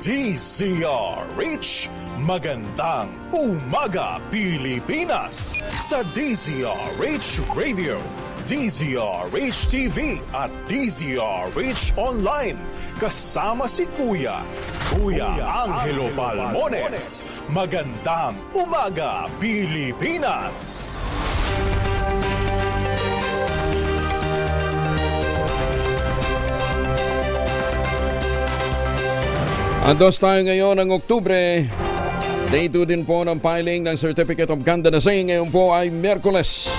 DZRH, magandang umaga Pilipinas! Sa DZRH Radio, DZRH TV at DZRH Online. Kasama si Kuya Angelo Palmones. Magandang umaga Pilipinas! Andos tayo ngayon ng Oktubre. Day 2 din po ng filing ng Certificate of Candidacy. Ngayon po ay Miyerkules.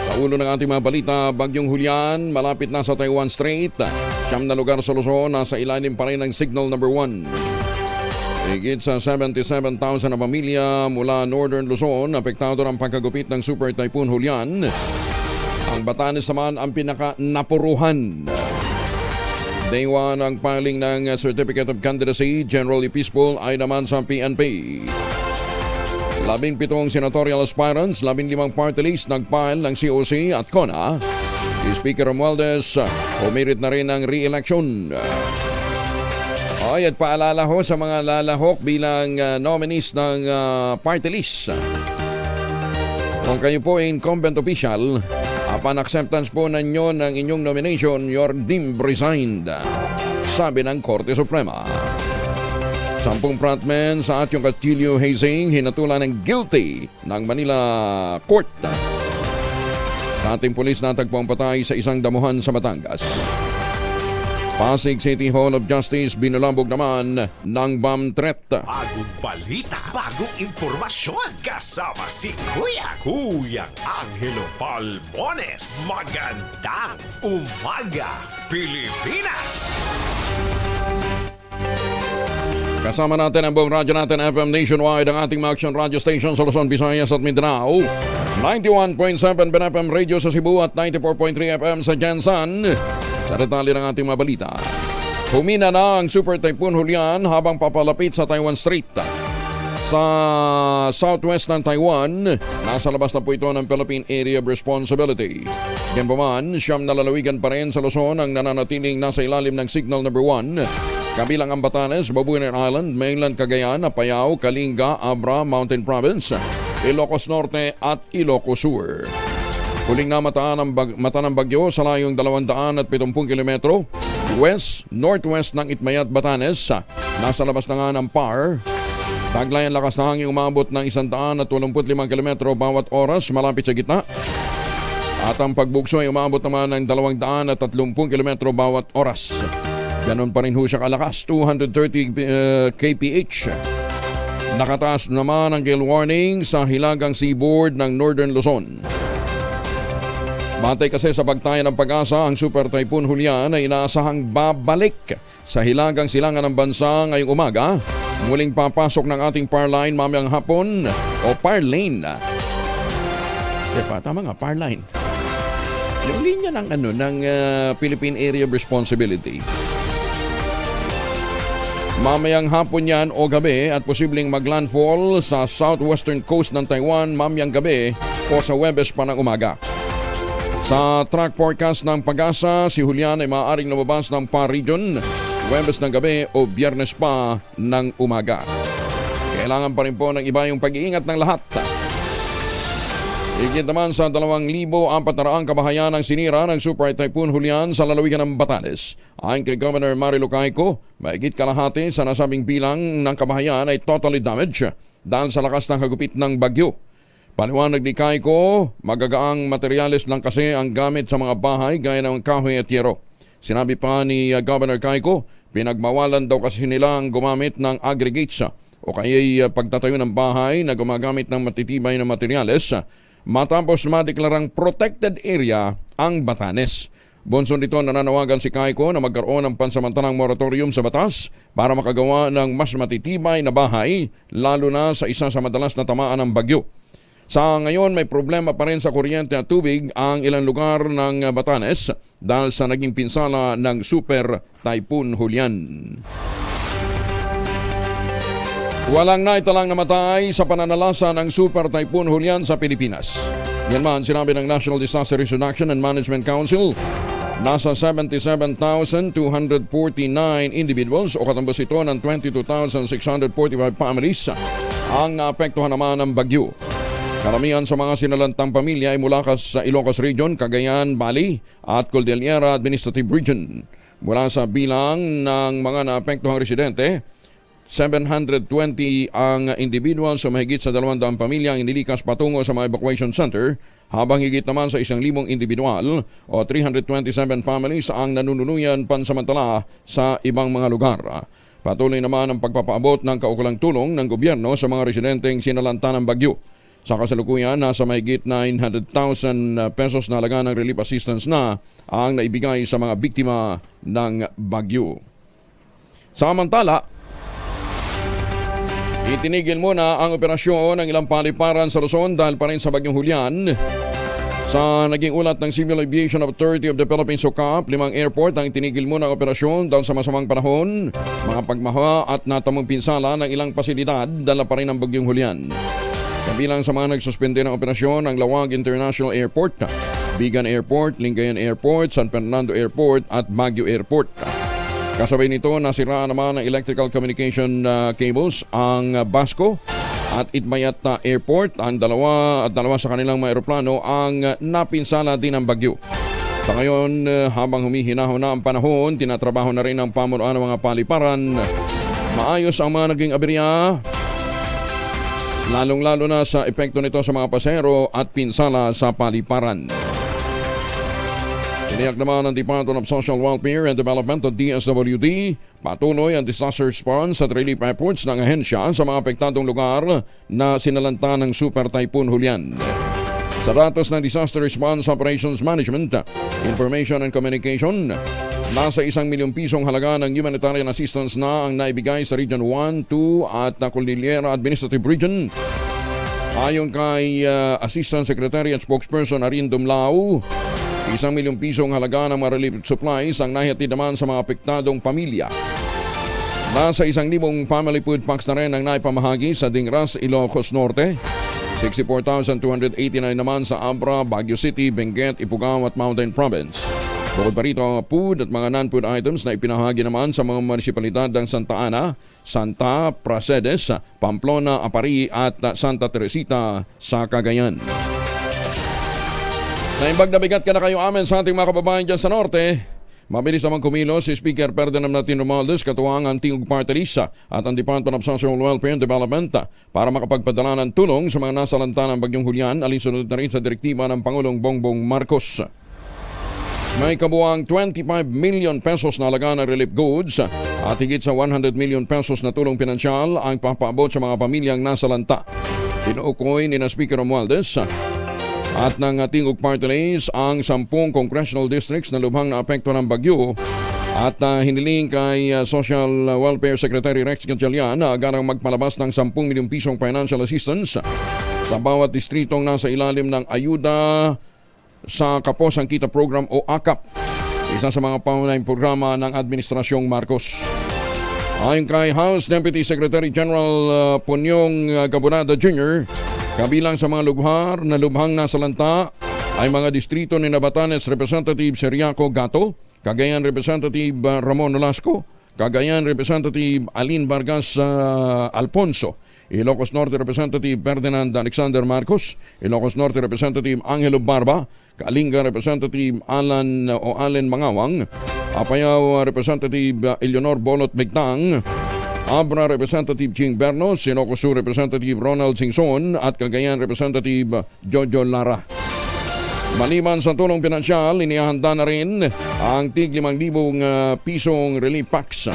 Sa ulo ng ating mga balita, Bagyong Julian malapit na sa Taiwan Strait. Siyam na lugar sa Luzon nasa ilalim pa rin ng Signal Number 1. Higit sa 77,000 na pamilya mula Northern Luzon apektado ng pagkagupit ng Super Typhoon Julian. Ang Batanes naman ang pinaka-napuruhan. Day 1 ang filing ng Certificate of Candidacy, generally peaceful ay naman sa PNP. 17 senatorial aspirants, 15 party list nag-file ng COC at CONA. Si Speaker Romualdez umirit na rin ng re-election. At paalala ho sa mga lalahok bilang nominees ng party list. Kung kayo po ay incumbent official, upon acceptance po ninyo ng inyong nomination, you're deemed resigned, sabi ng Korte Suprema. 10 frontmen sa Atyong Castillo hazing hinatulan ng guilty ng Manila Court. Sa ating pulis natagpo ang patay sa isang damuhan sa Batangas. Pasig City Hall of Justice binulambog naman ng bomb threat. Bagong balita, bagong impormasyon. Kasama si Kuya Angelo Palmones. Magandang umaga, Pilipinas! Kasama natin ang buong radyo natin FM nationwide, ang ating mga action radio station sa Luzon, Visayas at Mindanao. 91.7 FM radio sa Cebu at 94.3 FM sa Jansan. Sa detalye ng ating mga balita, humina na ang Super Typhoon Julian habang papalapit sa Taiwan Strait. Sa southwest ng Taiwan, nasa labas na po ito ng Philippine Area of Responsibility. Yan pa man, siyam na lalawigan pa rin sa Luzon ang nananatiling nasa ilalim ng Signal Number 1. Kabilang ang Batanes, Babuyan Island, Mainland Cagayan, Apayao, Kalinga, Abra, Mountain Province, Ilocos Norte at Ilocos Sur. Huling namata ng bagyo sa layong 270 kilometro west-northwest ng Itmayat, Batanes. Nasa labas na nga ng PAR. Taglayan lakas na hangin umabot ng 125 kilometro bawat oras malapit sa gitna. At ang pagbugso ay umabot naman ng 230 kilometro bawat oras. Ganon pa rin ho siya kalakas, 230 kph. Nakataas naman ang gale warning sa hilagang seaboard ng Northern Luzon. Batay kasi sa pagtaya ng Pag-asa, ang Super Typhoon Julian ay inaasahang babalik sa hilagang silangan ng bansa ngayong umaga. Muling papasok ng ating PAR line mamayang hapon o PAR lane. Tama nga, PAR line. Yung linya ng Philippine Area of Responsibility. Mamayang hapon yan o gabi at posibleng maglandfall sa southwestern coast ng Taiwan mamayang gabi o sa Huwebes pa ng umaga. Sa track forecast ng Pag-asa, si Julian ay maaaring lumabas ng PAR region, Huwebes ng gabi o Biyernes pa ng umaga. Kailangan pa rin po ng iba yung pag-iingat ng lahat. Higit naman sa 2,400 kabahayan ang sinira ng Super Typhoon Julian sa lalawigan ng Batanes. Ayon kay Governor Marilu Cayco, mahigit kalahati sa nasabing bilang ng kabahayan ay totally damaged dahil sa lakas ng hagupit ng bagyo. Paliwanag ni Cayco, magagaang materyales lang kasi ang gamit sa mga bahay gaya ng kahoy at yero. Sinabi pa ni Governor Cayco, pinagmawalan daw kasi nila ang gumamit ng aggregates o kaya'y pagtatayo ng bahay na gumagamit ng matitibay na materyales matapos madeklarang protected area ang Batanes. Bonson dito nananawagan si Cayco na magkaroon ng pansamantalang moratorium sa batas para makagawa ng mas matitibay na bahay lalo na sa isa sa madalas na tamaan ng bagyo. Sa ngayon, may problema pa rin sa kuryente at tubig ang ilang lugar ng Batanes dahil sa naging pinsala ng Super Typhoon Julian. Walang naitalang namatay sa pananalasa ng Super Typhoon Julian sa Pilipinas. Yan man, sinabi ng National Disaster Risk Reduction and Management Council. Nasa 77,249 individuals o katambas ito ng 22,645 families ang naapektuhan naman ng bagyo. Karamihan sa mga sinalantang pamilya ay mula sa Ilocos Region, Cagayan, Bali at Cordillera Administrative Region. Mula sa bilang ng mga naapektuhang residente, 720 ang individual sa mahigit sa 200 pamilya ang inilikas patungo sa mga evacuation center, habang higit naman sa 1,000 individual o 327 families ang nanununuyan pansamantala sa ibang mga lugar. Patuloy naman ang pagpapaabot ng kaukulang tulong ng gobyerno sa mga residenteng sinalanta ng bagyo. Sa kasalukuyan, nasa mahigit 900,000 pesos na halaga ng relief assistance na ang naibigay sa mga biktima ng bagyo. Samantala, itinigil muna ang operasyon ng ilang paliparan sa Luzon dahil pa rin sa bagyong Julian. Sa naging ulat ng Civil Aviation Authority of the Philippines SOCAP, 5 airport ang itinigil muna ang operasyon dahil sa masamang panahon, mga pagmaha at natamong pinsala ng ilang pasilidad dala pa rin ang bagyong Julian. Kabilang sa mga nagsuspende ng operasyon ang Lawag International Airport, Bigan Airport, Lingayen Airport, San Fernando Airport at Baguio Airport. Kasabay nito, nasiraan naman ng electrical communication cables ang Basco at Itbayat Airport. Ang dalawa sa kanilang mga aeroplano ang napinsala din ng bagyo. Sa ngayon, habang humihinahon na ang panahon, tinatrabaho na rin ang pamunuan ng mga paliparan. Maayos ang mga naging aberya, lalong-lalo na sa epekto nito sa mga pasahero at pinsala sa paliparan. Tiniyak naman ng Department of Social Welfare and Development o DSWD, patuloy ang disaster response at relief efforts ng ahensya sa mga apektadong lugar na sinalanta ng Super Typhoon Julian. Sa datos ng Disaster Response Operations Management, Information and Communication, nasa 1 milyong pisong halaga ng humanitarian assistance na ang naibigay sa Region 1, 2 at Cordillera Administrative Region. Ayon kay Assistant Secretary at Spokesperson Arin Dumlao, 1 milyong pisong halaga ng mga relief supplies ang nahihatid naman sa mga apektadong pamilya. Nasa 1,000 family food packs na rin ang naipamahagi sa Dingras, Ilocos Norte. 64,289 naman sa Abra, Baguio City, Benguet, Ifugao at Mountain Province. Bukod pa rito, food at mga non-food items na ipinahagi naman sa mga munisipalidad ng Santa Ana, Santa Pracedes, Pamplona, Apari at Santa Teresita sa Cagayan. Naimbag na bigat ka na kayo amin sa ating mga kababayan dyan sa Norte. Mabilis naman kumilos si Speaker Ferdinand Martin Romualdez, katuwang ang Tingog Party List at ang Department of Social Welfare and Development para makapagpadala ng tulong sa mga nasalanta ng bagyong Julian, alinsunod na rin sa direktiba ng Pangulong Bongbong Marcos. May kabuang 25 million pesos na halaga ng relief goods at higit sa 100 million pesos na tulong pinansyal ang papaabot sa mga pamilyang nasalanta. Tinuukoy ni na Speaker Romualdez at ng Tingog Party List ang 10 congressional districts na lubhang naapekto ng bagyo at hiniling kay Social Welfare Secretary Rex Gatchalian na agarang magpalabas ng 10 milyong pisong financial assistance sa bawat distritong nasa ilalim ng ayuda sa Kapos ang Kita Program o AKAP, isa sa mga pangunahing programa ng Administrasyong Marcos. Ayon kay House Deputy Secretary General Punyong Gabonada Jr., kabilang sa mga lugar na lubhang nasalanta ay mga distrito ni Batanes Representative Seriaco Gato, Cagayan Representative Ramon Nolasco, Cagayan Representative Alin Vargas Alfonso, Ilocos Norte Representative Ferdinand Alexander Marcos, Ilocos Norte Representative Angelo Barba, Kalinga Representative Allen Mangawang, Apayao Representative Eleanor Bolot Bigtang, Abra Representative Ching Bernos, Ilocos Sur Representative Ronald Singson at Cagayan Representative Jojo Lara. Maliban sa tulong pinansyal, inihanda na rin ang tig 5,000 pisong relief packs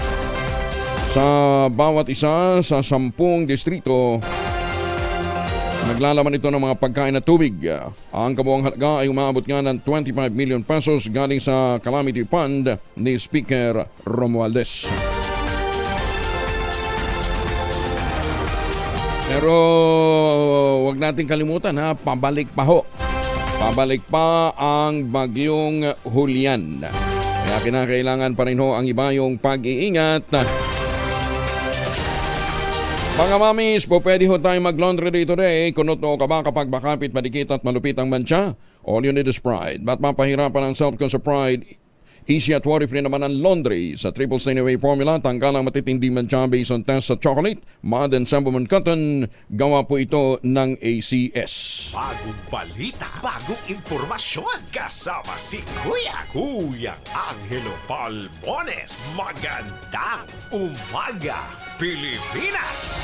sa bawat isa sa 10 distrito. Naglalaman ito ng mga pagkain at tubig. Ang kabuang halaga ay umaabot nga ng 25 million pesos galing sa Calamity Fund ni Speaker Romualdez. Pero wag nating kalimutan pabalik pa ho. Pabalik pa ang bagyong Julian. Kaya kinakailangan pa rin ho ang iba yung pag-iingat. Mga mamis, po pwede ho tayo mag-laundry day today. Kunot o ka ba kapag bakapit, madikit at malupit ang mancha? All you need is Pride. Ba't mapahirapan ang self-con sa Pride? Easy at worry-free naman ang laundry. Sa Triple Stain Away Formula, tanggal ang matitindi mancha based on test sa chocolate, mud and Semperman cotton. Gawa po ito ng ACS. Bagong balita, bagong impormasyon. Kasama si Kuyang Angelo Palmones. Magandang umaga, Pilipinas!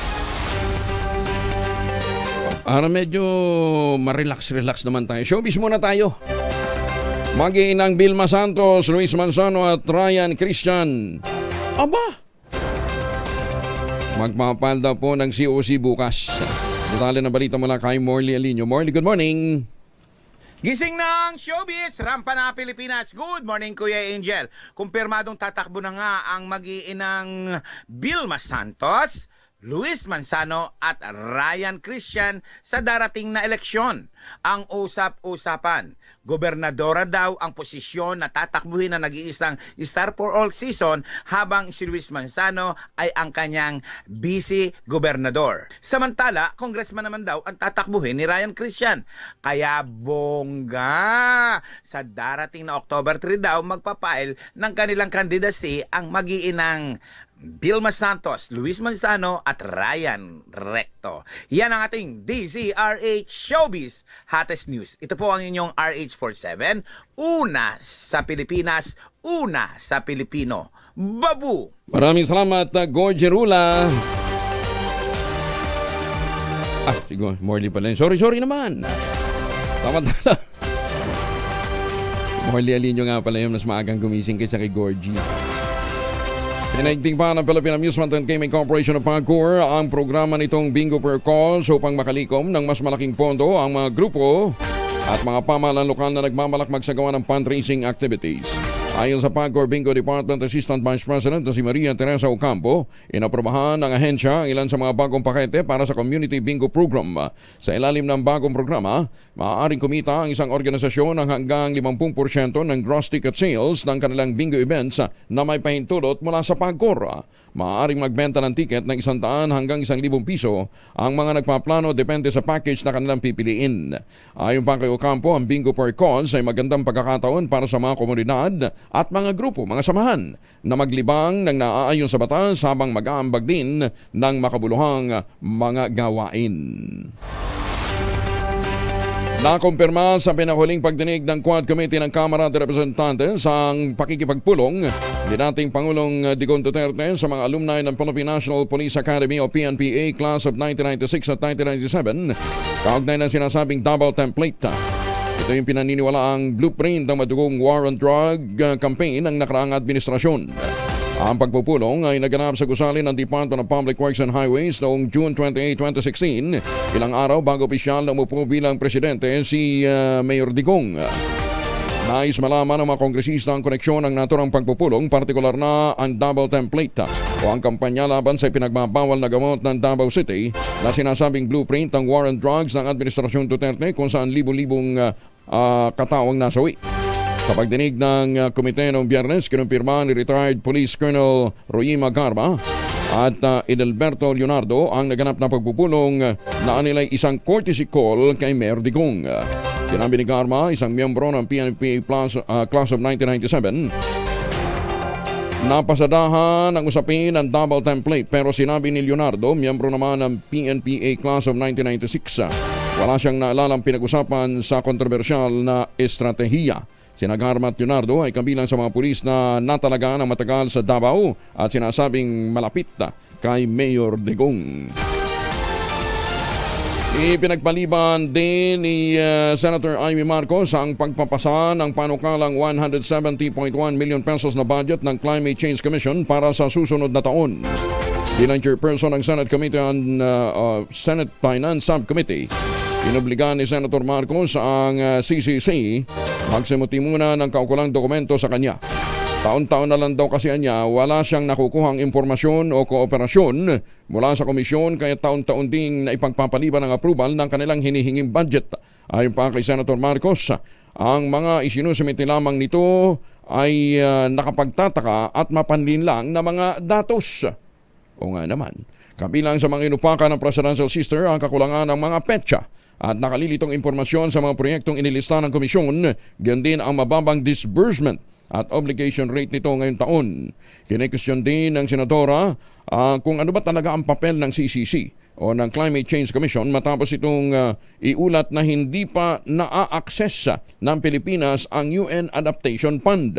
Medyo ma-relax naman tayo. Showbiz muna tayo. Mag-iinang Vilma Santos, Luis Manzano at Ryan Christian. Aba! Magpapal daw po ng COC bukas. Detalye ng balita mula kay Morley Alinio. Morley, good morning. Gising ng showbiz, rampa na Pilipinas. Good morning, Kuya Angel. Kumpirmadong tatakbo na nga ang mag-iinang Vilma Santos, Luis Manzano at Ryan Christian sa darating na eleksyon. Ang usap-usapan, gobernadora daw ang posisyon na tatakbuhin na nag-iisang Star for All season habang si Luis Manzano ay ang kanyang vice-gobernador. Samantala, congressman naman daw ang tatakbuhin ni Ryan Christian. Kaya bongga! Sa darating na October 3 daw magpapail ng kanilang candidacy ang mag-iinang Vilma Santos, Luis Manzano at Ryan Recto. Yan ang ating DZRH Showbiz Hottest News. Ito po ang inyong RH47. Una sa Pilipinas, una sa Pilipino. Babu! Maraming salamat, Gorgie Rula. Siguro, Morley pala yun. Sorry naman. Tama. Morley Alinio nga pala yun. Mas maagang gumising kaysa kay Gorgie. Pinaigting pa ng Philippine Amusement and Gaming Corporation of Pagcor ang programa nitong Bingo per Calls upang makalikom ng mas malaking pondo ang mga grupo at mga pamahalaan lokal na nagmamalak magsagawa ng fundraising activities. Ayon sa Pagcor Bingo Department Assistant Vice President na si Maria Teresa Ocampo, inaprobahan ng ahensya ang ilan sa mga bagong pakete para sa Community Bingo Program. Sa ilalim ng bagong programa, maaaring kumita ang isang organisasyon ng hanggang 50% ng gross ticket sales ng kanilang bingo events na may pahintulot mula sa Pagcor. Maaaring magbenta ng ticket ng 100 hanggang 1,000 piso ang mga nagpaplano depende sa package na kanilang pipiliin. Ayon pa kay Ocampo, ang Bingo per Cause ay magandang pagkakataon para sa mga komunidad at mga grupo, mga samahan na maglibang ng naaayon sa batas habang mag-aambag din ng makabuluhang mga gawain. Nakumpirma sa pinahuling pagdinig ng Quad Committee ng Kamara de Representantes ang pakikipagpulong ni dating Pangulong Digong Duterte sa mga alumni ng Philippine National Police Academy o PNPA Class of 1996 at 1997 kaugnay ng sinasabing double template. Ito yung pinaniniwalaang blueprint ng madugong war on drug campaign ng nakaraang administrasyon. Ang pagpupulong ay naganap sa gusali ng Department of Public Works and Highways noong June 28, 2016, ilang araw bago opisyal na umupo bilang presidente si Mayor Digong. Nais malaman ng mga kongresista ang koneksyon ng naturang pagpupulong, partikular na ang double template o ang kampanya laban sa pinagbabawal na gamot ng Davao City na sinasabing blueprint ng war on drugs ng Administrasyon Duterte kung saan libo-libong kataong nasawi. Sa pagdinig ng komite noong Biyernes, kinumpirma ni retired Police Colonel Royima Garma at Edelberto Leonardo ang naganap na pagpupulong na anilay isang courtesy call kay Mayor Digong. Sinabi ni Garma, isang miyembro ng PNPA Class of 1997, napasadahan ang usapin ng double template pero sinabi ni Leonardo, miyembro naman ng PNPA Class of 1996, wala siyang naalalang pinag-usapan sa kontrobersyal na estratehiya. Sina Garma at Leonardo ay kabilang sa mga pulis na natalaga ng matagal sa Davao at sinasabing malapit kay Mayor Digong. Ipinagpaliban din ni Senator Amy Marcos ang pagpapasa ng panukalang 170.1 million pesos na budget ng Climate Change Commission para sa susunod na taon. Bilang chairperson ng Senate Committee on Senate Finance Subcommittee, inobligan ni Senator Marcos ang CCC magsimuti muna ng kaukulang dokumento sa kanya. Taon-taon na lang daw kasi niya wala siyang nakukuhang impormasyon o kooperasyon mula sa komisyon kaya taon-taon ding naipagpapaliban ng approval ng kanilang hinihinging budget. Ayon pa kay Senator Marcos, ang mga isinusumiti lamang nito ay nakapagtataka at mapanlinlang na mga datos. O nga naman, kabilang sa mga inupakan ng Presidential Sister ang kakulangan ng mga petsa at nakalilitong impormasyon sa mga proyektong inilista ng komisyon, gayon din ang mababang disbursement at obligation rate nito ngayong taon. Kine-question din ng senadora kung ano ba talaga ang papel ng CCC o ng Climate Change Commission matapos itong iulat na hindi pa naa-access ng Pilipinas ang UN Adaptation Fund.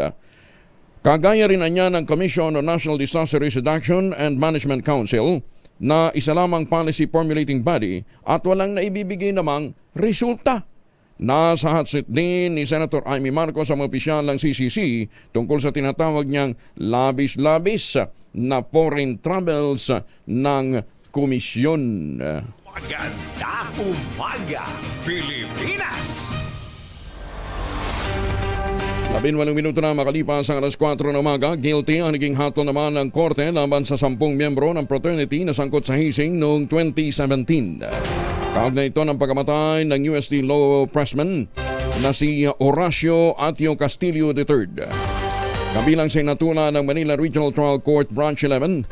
Kagaya rin niya ng Commission on National Disaster Risk Reduction and Management Council na isa lamang policy formulating body at walang naibibigay namang resulta. Nasa hot seat din ni Senator Amy Marcos ang opisyal ng CCC tungkol sa tinatawag niyang labis-labis na foreign travels ng komisyon. Magandang umaga, Pilipinas! 18 minuto na makalipas ang alas 4 ng umaga, guilty ang naging hatol naman ng korte laban sa 10 miyembro ng fraternity na sangkot sa hazing noong 2017. Kaugnay ito ng pagkamatay ng UST Law Pressman na si Horacio Atio Castillo III. Kabilang sa inatula ng Manila Regional Trial Court Branch 11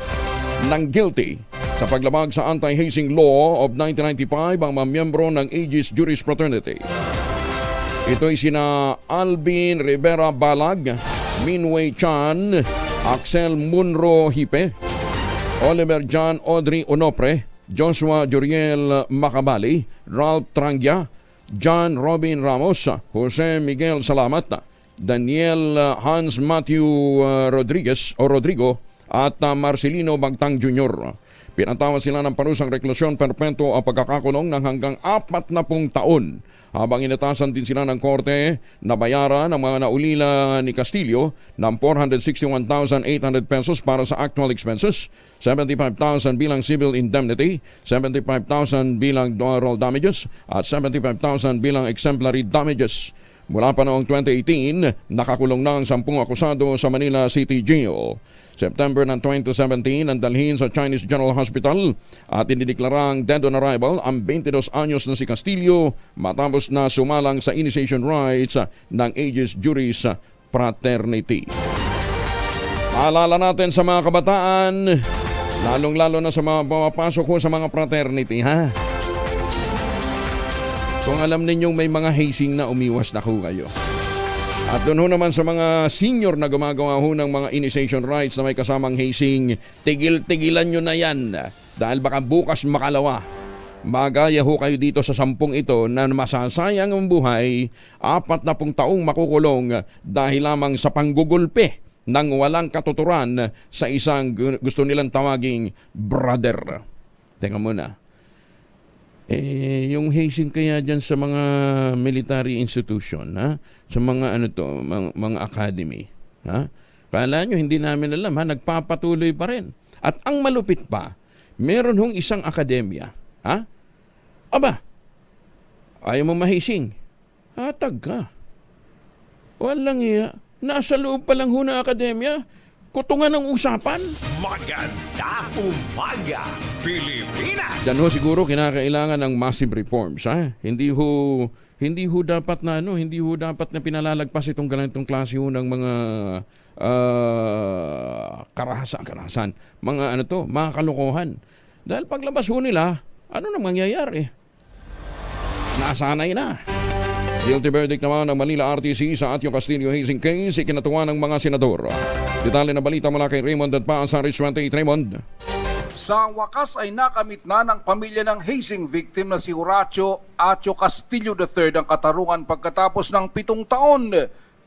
ng guilty sa paglabag sa anti-hazing law of 1995 ang mga miyembro ng Aegis Juris Fraternity. Ito'y sina Alvin Rivera Balag, Minway Chan, Axel Munro Hipe, Oliver John Audrey Onopre, Joshua Joriel Macabali, Ralph Trangia, John Robin Ramos, Jose Miguel Salamat, Daniel Hans Matthew Rodrigo at Marcelino Bagtang Jr. Pinatawad sila ng parusang reklusyon perpetuo o pagkakakulong ng hanggang 40 taon. Habang inatasan din sila ng korte na bayaran ng mga naulila ni Castillo ng 461,800 pesos para sa actual expenses, 75,000 bilang civil indemnity, 75,000 bilang moral damages at 75,000 bilang exemplary damages. Mula pa noong 2018, nakakulong na ang 10 akusado sa Manila City Jail. September ng 2017, ang dalhin sa Chinese General Hospital at inideklarang dead on arrival ang 22 anyos na si Castillo matapos na sumalang sa initiation rites ng Aegis Juris Fraternity. Maalala natin sa mga kabataan, lalong-lalo na sa mga pumapasok ko sa mga fraternity, ha? Kung alam ninyong may mga hazing na umiwas na ho kayo. At doon ho naman sa mga senior na gumagawa ho ng mga initiation rites na may kasamang hazing, tigil-tigilan nyo na yan dahil baka bukas makalawa. Magaya ho kayo dito sa 10 ito na masasayang ang buhay, 40 taong makukulong dahil lamang sa panggugulpe ng walang katuturan sa isang gusto nilang tawaging brother. Teka muna. Yung hazing kaya dyan sa mga military institution, ha? Sa mga mga academy, ha? Kala nyo hindi namin alam, ha? Nagpapatuloy pa rin. At ang malupit pa, meron hong isang akademya, ha? Aba, ayaw mo mahazing. Hatag ka. Walang iya. Nasa loob pa lang ho na akademya. Kutungan ng usapan. Magandang umaga, Pilipinas! Diyan ho siguro kinakailangan ng massive reforms, ha? Hindi ho dapat na hindi ho dapat na pinalalagpas itong ganitong klase ho ng mga karahasan, mga mga kalokohan. Dahil paglabas ho nila, ano nang mangyayari? Nasanay na. Guilty verdict naman ng Manila RTC sa Atio Castillo hazing case, ikinatuwa ng mga senador. Detalye na balita mula kay Raymond at pa sa Rich 28. Raymond. Sa wakas ay nakamit na ng pamilya ng hazing victim na si Horacio Atio Castillo III ang katarungan pagkatapos ng 7 taon.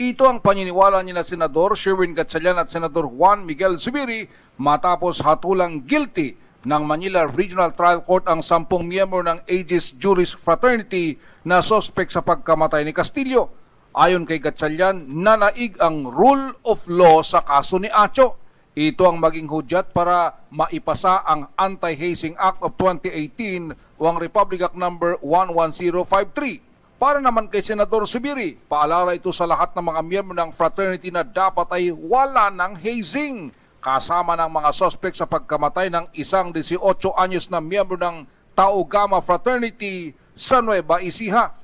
Ito ang paniniwala ni na Senador Sherwin Gatchalian at Senador Juan Miguel Zubiri matapos hatulang guilty ng Manila Regional Trial Court ang 10 miyembro ng Aegis Juris Fraternity na sospek sa pagkamatay ni Castillo. Ayon kay Gatchalian, nanaig ang rule of law sa kaso ni Atio. Ito ang maging hudyat para maipasa ang Anti-Hazing Act of 2018 o ang Republic Act No. 11053. Para naman kay Senador Zubiri, paalala ito sa lahat ng mga miyembro ng fraternity na dapat ay wala ng hazing, kasama ng mga suspect sa pagkamatay ng isang 18 anyos na miyembro ng Tau Gamma Fraternity sa Nueva Ecija.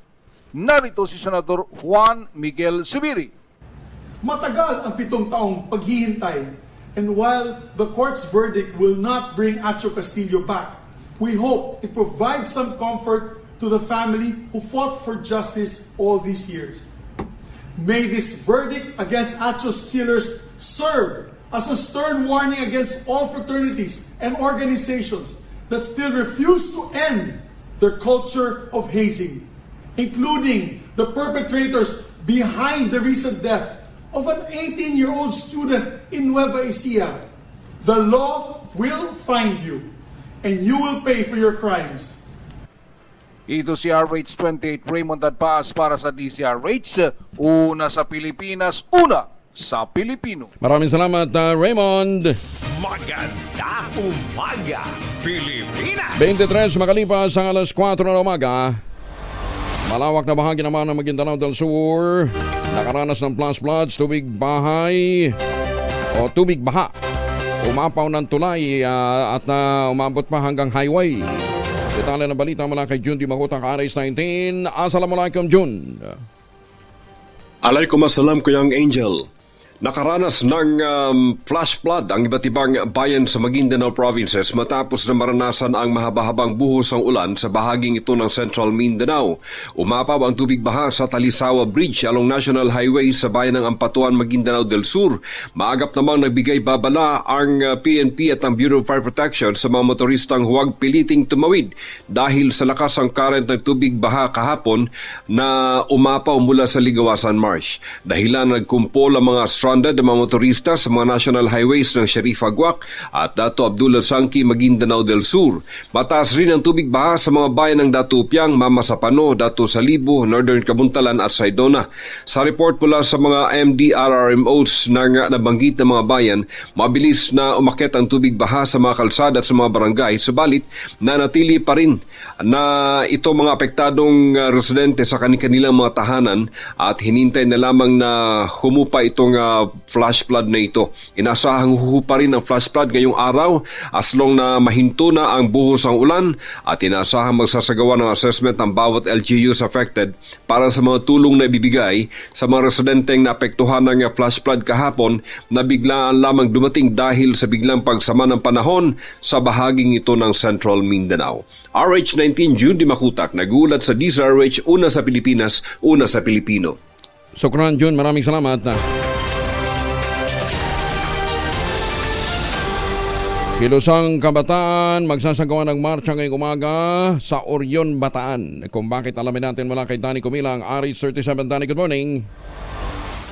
Narito si Senador Juan Miguel Zubiri. Matagal ang 7 taong paghihintay, and while the court's verdict will not bring Atio Castillo back, we hope it provides some comfort to the family who fought for justice all these years. May this verdict against Achos killers serve as a stern warning against all fraternities and organizations that still refuse to end their culture of hazing, including the perpetrators behind the recent death of an 18-year-old student in Nueva Ecija. The law will find you, and you will pay for your crimes. Ito si RH28 Raymond Adpaz para sa DZRH. Una sa Pilipinas, una sa Pilipino. Maraming salamat, Raymond. Magandang umaga, Pilipinas! 23 makalipas ang alas 4 ng umaga. Malawak na bahagi naman ng Maguindanao del Sur. Nakaranas ng flash floods, tubig baha. Umapaw ng tulay at umabot pa hanggang highway. Detalye ng balita mula kay Jun Di Mahutang RS19. Assalamualaikum, Jun. Alaykum assalam, Kuyang Angel. Nakaranas ng flash flood ang iba't ibang bayan sa Maguindanao provinces matapos na maranasan ang mahaba-habang buhos ng ulan sa bahaging ito ng Central Mindanao. Umapaw ang tubig baha sa Talisawa Bridge along National Highway sa bayan ng Ampatuan, Maguindanao del Sur. Maagap namang nagbigay babala ang PNP at ang Bureau of Fire Protection sa mga motoristang huwag piliting tumawid dahil sa lakas ang current ng tubig baha kahapon na umapaw mula sa Ligawasan Marsh. Dahilan nagkumpol ang mga stranded na mga motorista sa mga national highways ng Sharif Aguac at Dato Abdullah Sangki, Maguindanao del Sur. Mataas rin ang tubig baha sa mga bayan ng Dato Piang, Mama Sapano, Dato Salibo, Northern Kabuntalan at Saidona. Sa report mula sa mga MDRRMOs ng nabanggit na mga bayan, mabilis na umakyat ang tubig baha sa mga kalsada at sa mga barangay, subalit nanatili pa rin na ito mga apektadong residente sa kanilang mga tahanan at hinintay na lamang na humupa itong flash flood na ito. Inasahang huhupa rin ang flash flood ngayong araw as long na mahinto na ang buhos ng ulan at inasahang magsasagawa ng assessment ang bawat LGUs affected para sa mga tulong na ibibigay sa mga residenteng naapektuhan ng flash flood kahapon na biglaan lamang dumating dahil sa biglang pagsama ng panahon sa bahaging ito ng Central Mindanao. RH19 June Di Makutak, nagulat sa DZRH, una sa Pilipinas, una sa Pilipino. Sokran, Jun. Maraming salamat. Kilusang Kabataan magsasagawa ng marcha ngayong umaga sa Orion, Bataan. Kung bakit, alamin natin mula kay Danny Kumilang, RH37. Danny, good morning.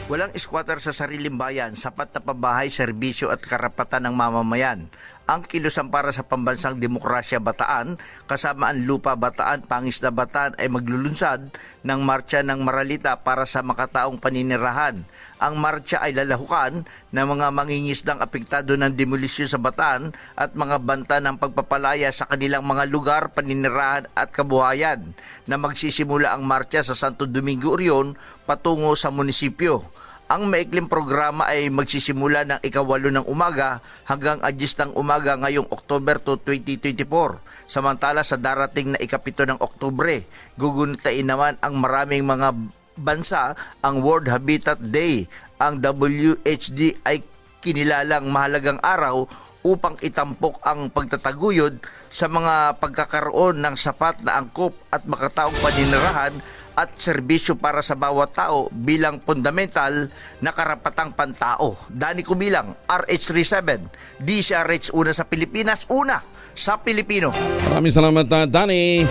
Walang squatter sa sariling bayan, sapat na pabahay, serbisyo at karapatan ng mamamayan. Ang kilusan para sa pambansang demokrasya Bataan, kasama ang Lupa Bataan, Pangisda Bataan ay maglulunsad ng marcha ng Maralita para sa makataong paninirahan. Ang marcha ay lalahukan ng mga mangingisdang apektado ng demolisyon sa Bataan at mga banta ng pagpapalaya sa kanilang mga lugar, paninirahan at kabuhayan, na magsisimula ang marcha sa Santo Domingo, Orion patungo sa munisipyo. Ang maikling programa ay magsisimula ng 8:08 ng umaga hanggang 10:00 ng umaga ngayong October 2, 2024. Samantala sa darating na 7 ng Oktubre, gugunitain naman ang maraming mga bansa ang World Habitat Day. Ang WHD ay kinilalang mahalagang araw upang itampok ang pagtataguyod sa mga pagkakaroon ng sapat na angkop at makataong paninirahan at serbisyo para sa bawat tao bilang fundamental na karapatang pantao. Danny Kumilang, RH37, DZRH, una sa Pilipinas, una sa Pilipino. Maraming salamat, Danny.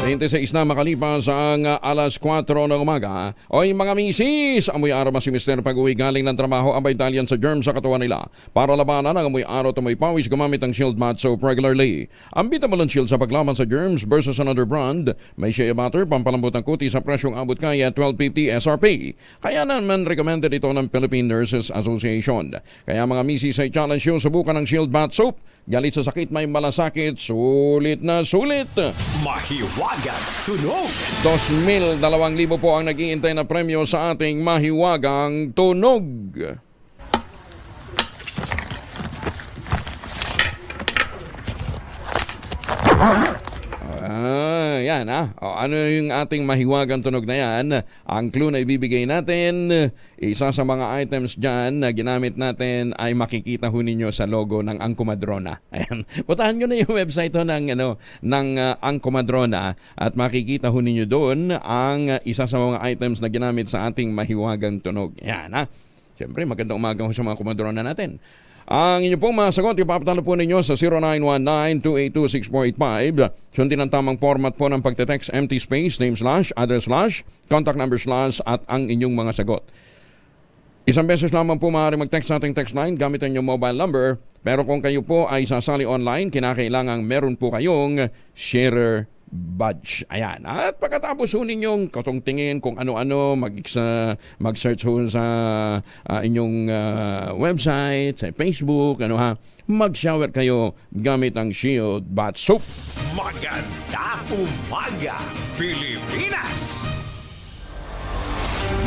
26 na makalipas ang alas 4 ng umaga. Oy mga misis, amoy araw si Mr. pag-uwi galing ng trabaho, abay Italian sa germ sa katawan nila. Para labanan ang amoy araw at amoy pawis, gumamit ang Shield Mat Soap regularly. Ang Vitamalon Shield sa paglaban sa germs versus another brand. May shea butter, pampalambot ng kuti sa presyong abot kaya $12.50 SRP. Kaya naman recommended ito ng Philippine Nurses Association. Kaya mga misis ay challenge yung subukan ng Shield Mat Soap. Galit sa sakit, may malasakit, sulit na sulit. Mahiwagang tunog. 2,000 po ang nag-iintay na premyo sa ating mahiwagang tunog. Yan O, ano yung ating mahiwagang tunog na yan? Ang clue na ibibigay natin, isa sa mga items dyan na ginamit natin ay makikita ho ninyo sa logo ng Angko Madrona. Ayan. Puntahan nyo na yung website ho ng Angko Madrona at makikita ho ninyo doon ang isa sa mga items na ginamit sa ating mahiwagang tunog. Yan Siyempre, magandang umaga ho sa mga kumadrona natin. Ang inyo pong mga sagot, ipapatalo po ninyo sa 0919-282-6485. Sundin ang tamang format po ng pagte-text, empty space, name / address / contact number / at ang inyong mga sagot. Isang beses lamang po maaari mag-text sa ating text line gamit ang inyong mobile number. Pero kung kayo po ay sasali online, kinakailangang meron po kayong sharer badge. Ayan. At pagkatapos ho ninyong katungtingin kung ano-ano, mag-search ho sa inyong website, sa Facebook, mag-shower kayo gamit ang Shield Bath Soap. Maganda umaga, Pilipinas!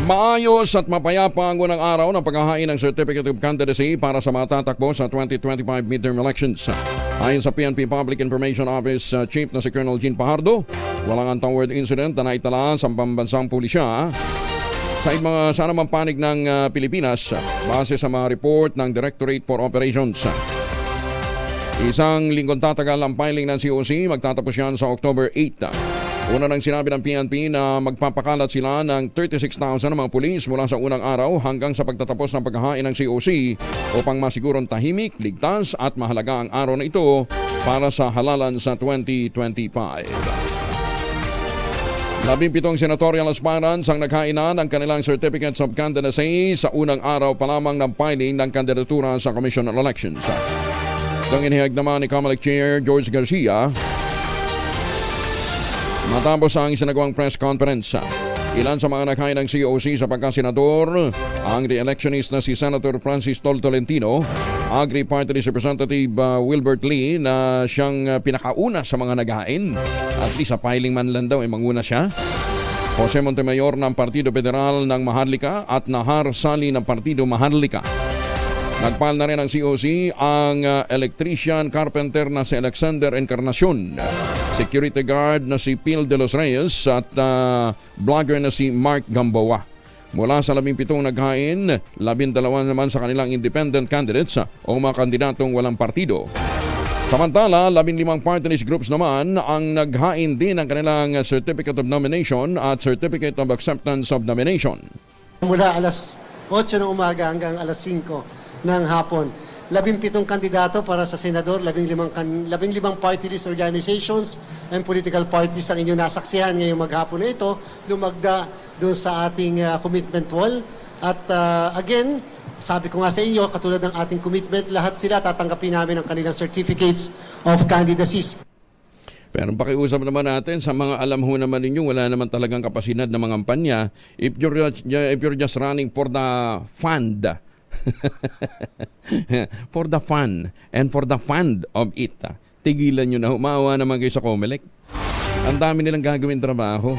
Maayos at mapayapa ang unang araw ng paghahain ng Certificate of Candidacy para sa mga tatakbo sa 2025 midterm elections. Ayon sa PNP Public Information Office Chief na si Colonel Jean Pajardo, walang untoward incident na naitala sa pambansang pulisya sa anumang panig ng Pilipinas base sa mga report ng Directorate for Operations. Isang linggong tatagal ang filing ng COC, magtatapos yan sa October 8. Una nang sinabi ng PNP na magpapakalat sila ng 36,000 na mga pulis mula sa unang araw hanggang sa pagtatapos ng paghahain ng COC upang masigurong tahimik, ligtas at mahalaga ang araw na ito para sa halalan sa 2025. 17 senatorial aspirants ang naghainan ng kanilang certificates of candidacy sa unang araw pa lamang ng filing ng kandidatura sa Commission on Elections. Itong inihag naman ni Comelec Chair George Garcia matapos ang isinagawang press conference. Ilan sa mga naghain ng COC sa pagkasenador, ang re-electionist na si Senator Francis Tolentino, Agri Party List Representative Wilbert Lee na siyang pinakauna sa mga naghain. At least sa filing man lang daw, manguna siya. Jose Montemayor ng Partido Federal ng Maharlika at Nahar Sali ng Partido Maharlika. Nagpal na rin ng COC ang electrician carpenter na si Alexander Encarnacion, security guard na si Phil de los Reyes at vlogger na si Mark Gamboa. Mula sa 17 naghain, 12 naman sa kanilang independent candidates o mga kandidatong walang partido. Samantala, 15 party list groups naman ang naghain din ng kanilang Certificate of Nomination at Certificate of Acceptance of Nomination. Mula alas 8 ng umaga hanggang alas 5 ng hapon. 17 kandidato para sa senador, 15 party list organizations and political parties ang inyong nasaksihan ngayong maghapon na ito, lumagda doon sa ating commitment wall. At again, sabi ko nga sa inyo, katulad ng ating commitment, lahat sila tatanggapin namin ang kanilang certificates of candidacies. Pero pakiusap naman natin sa mga alam ho naman ninyo, wala naman talagang kapasidad ng mga kampanya. If you're just running for the fund, for the fun and for the fund of it, tigilan nyo na, humawa naman kayo sa Comelec. Ang dami nilang gagawin trabaho.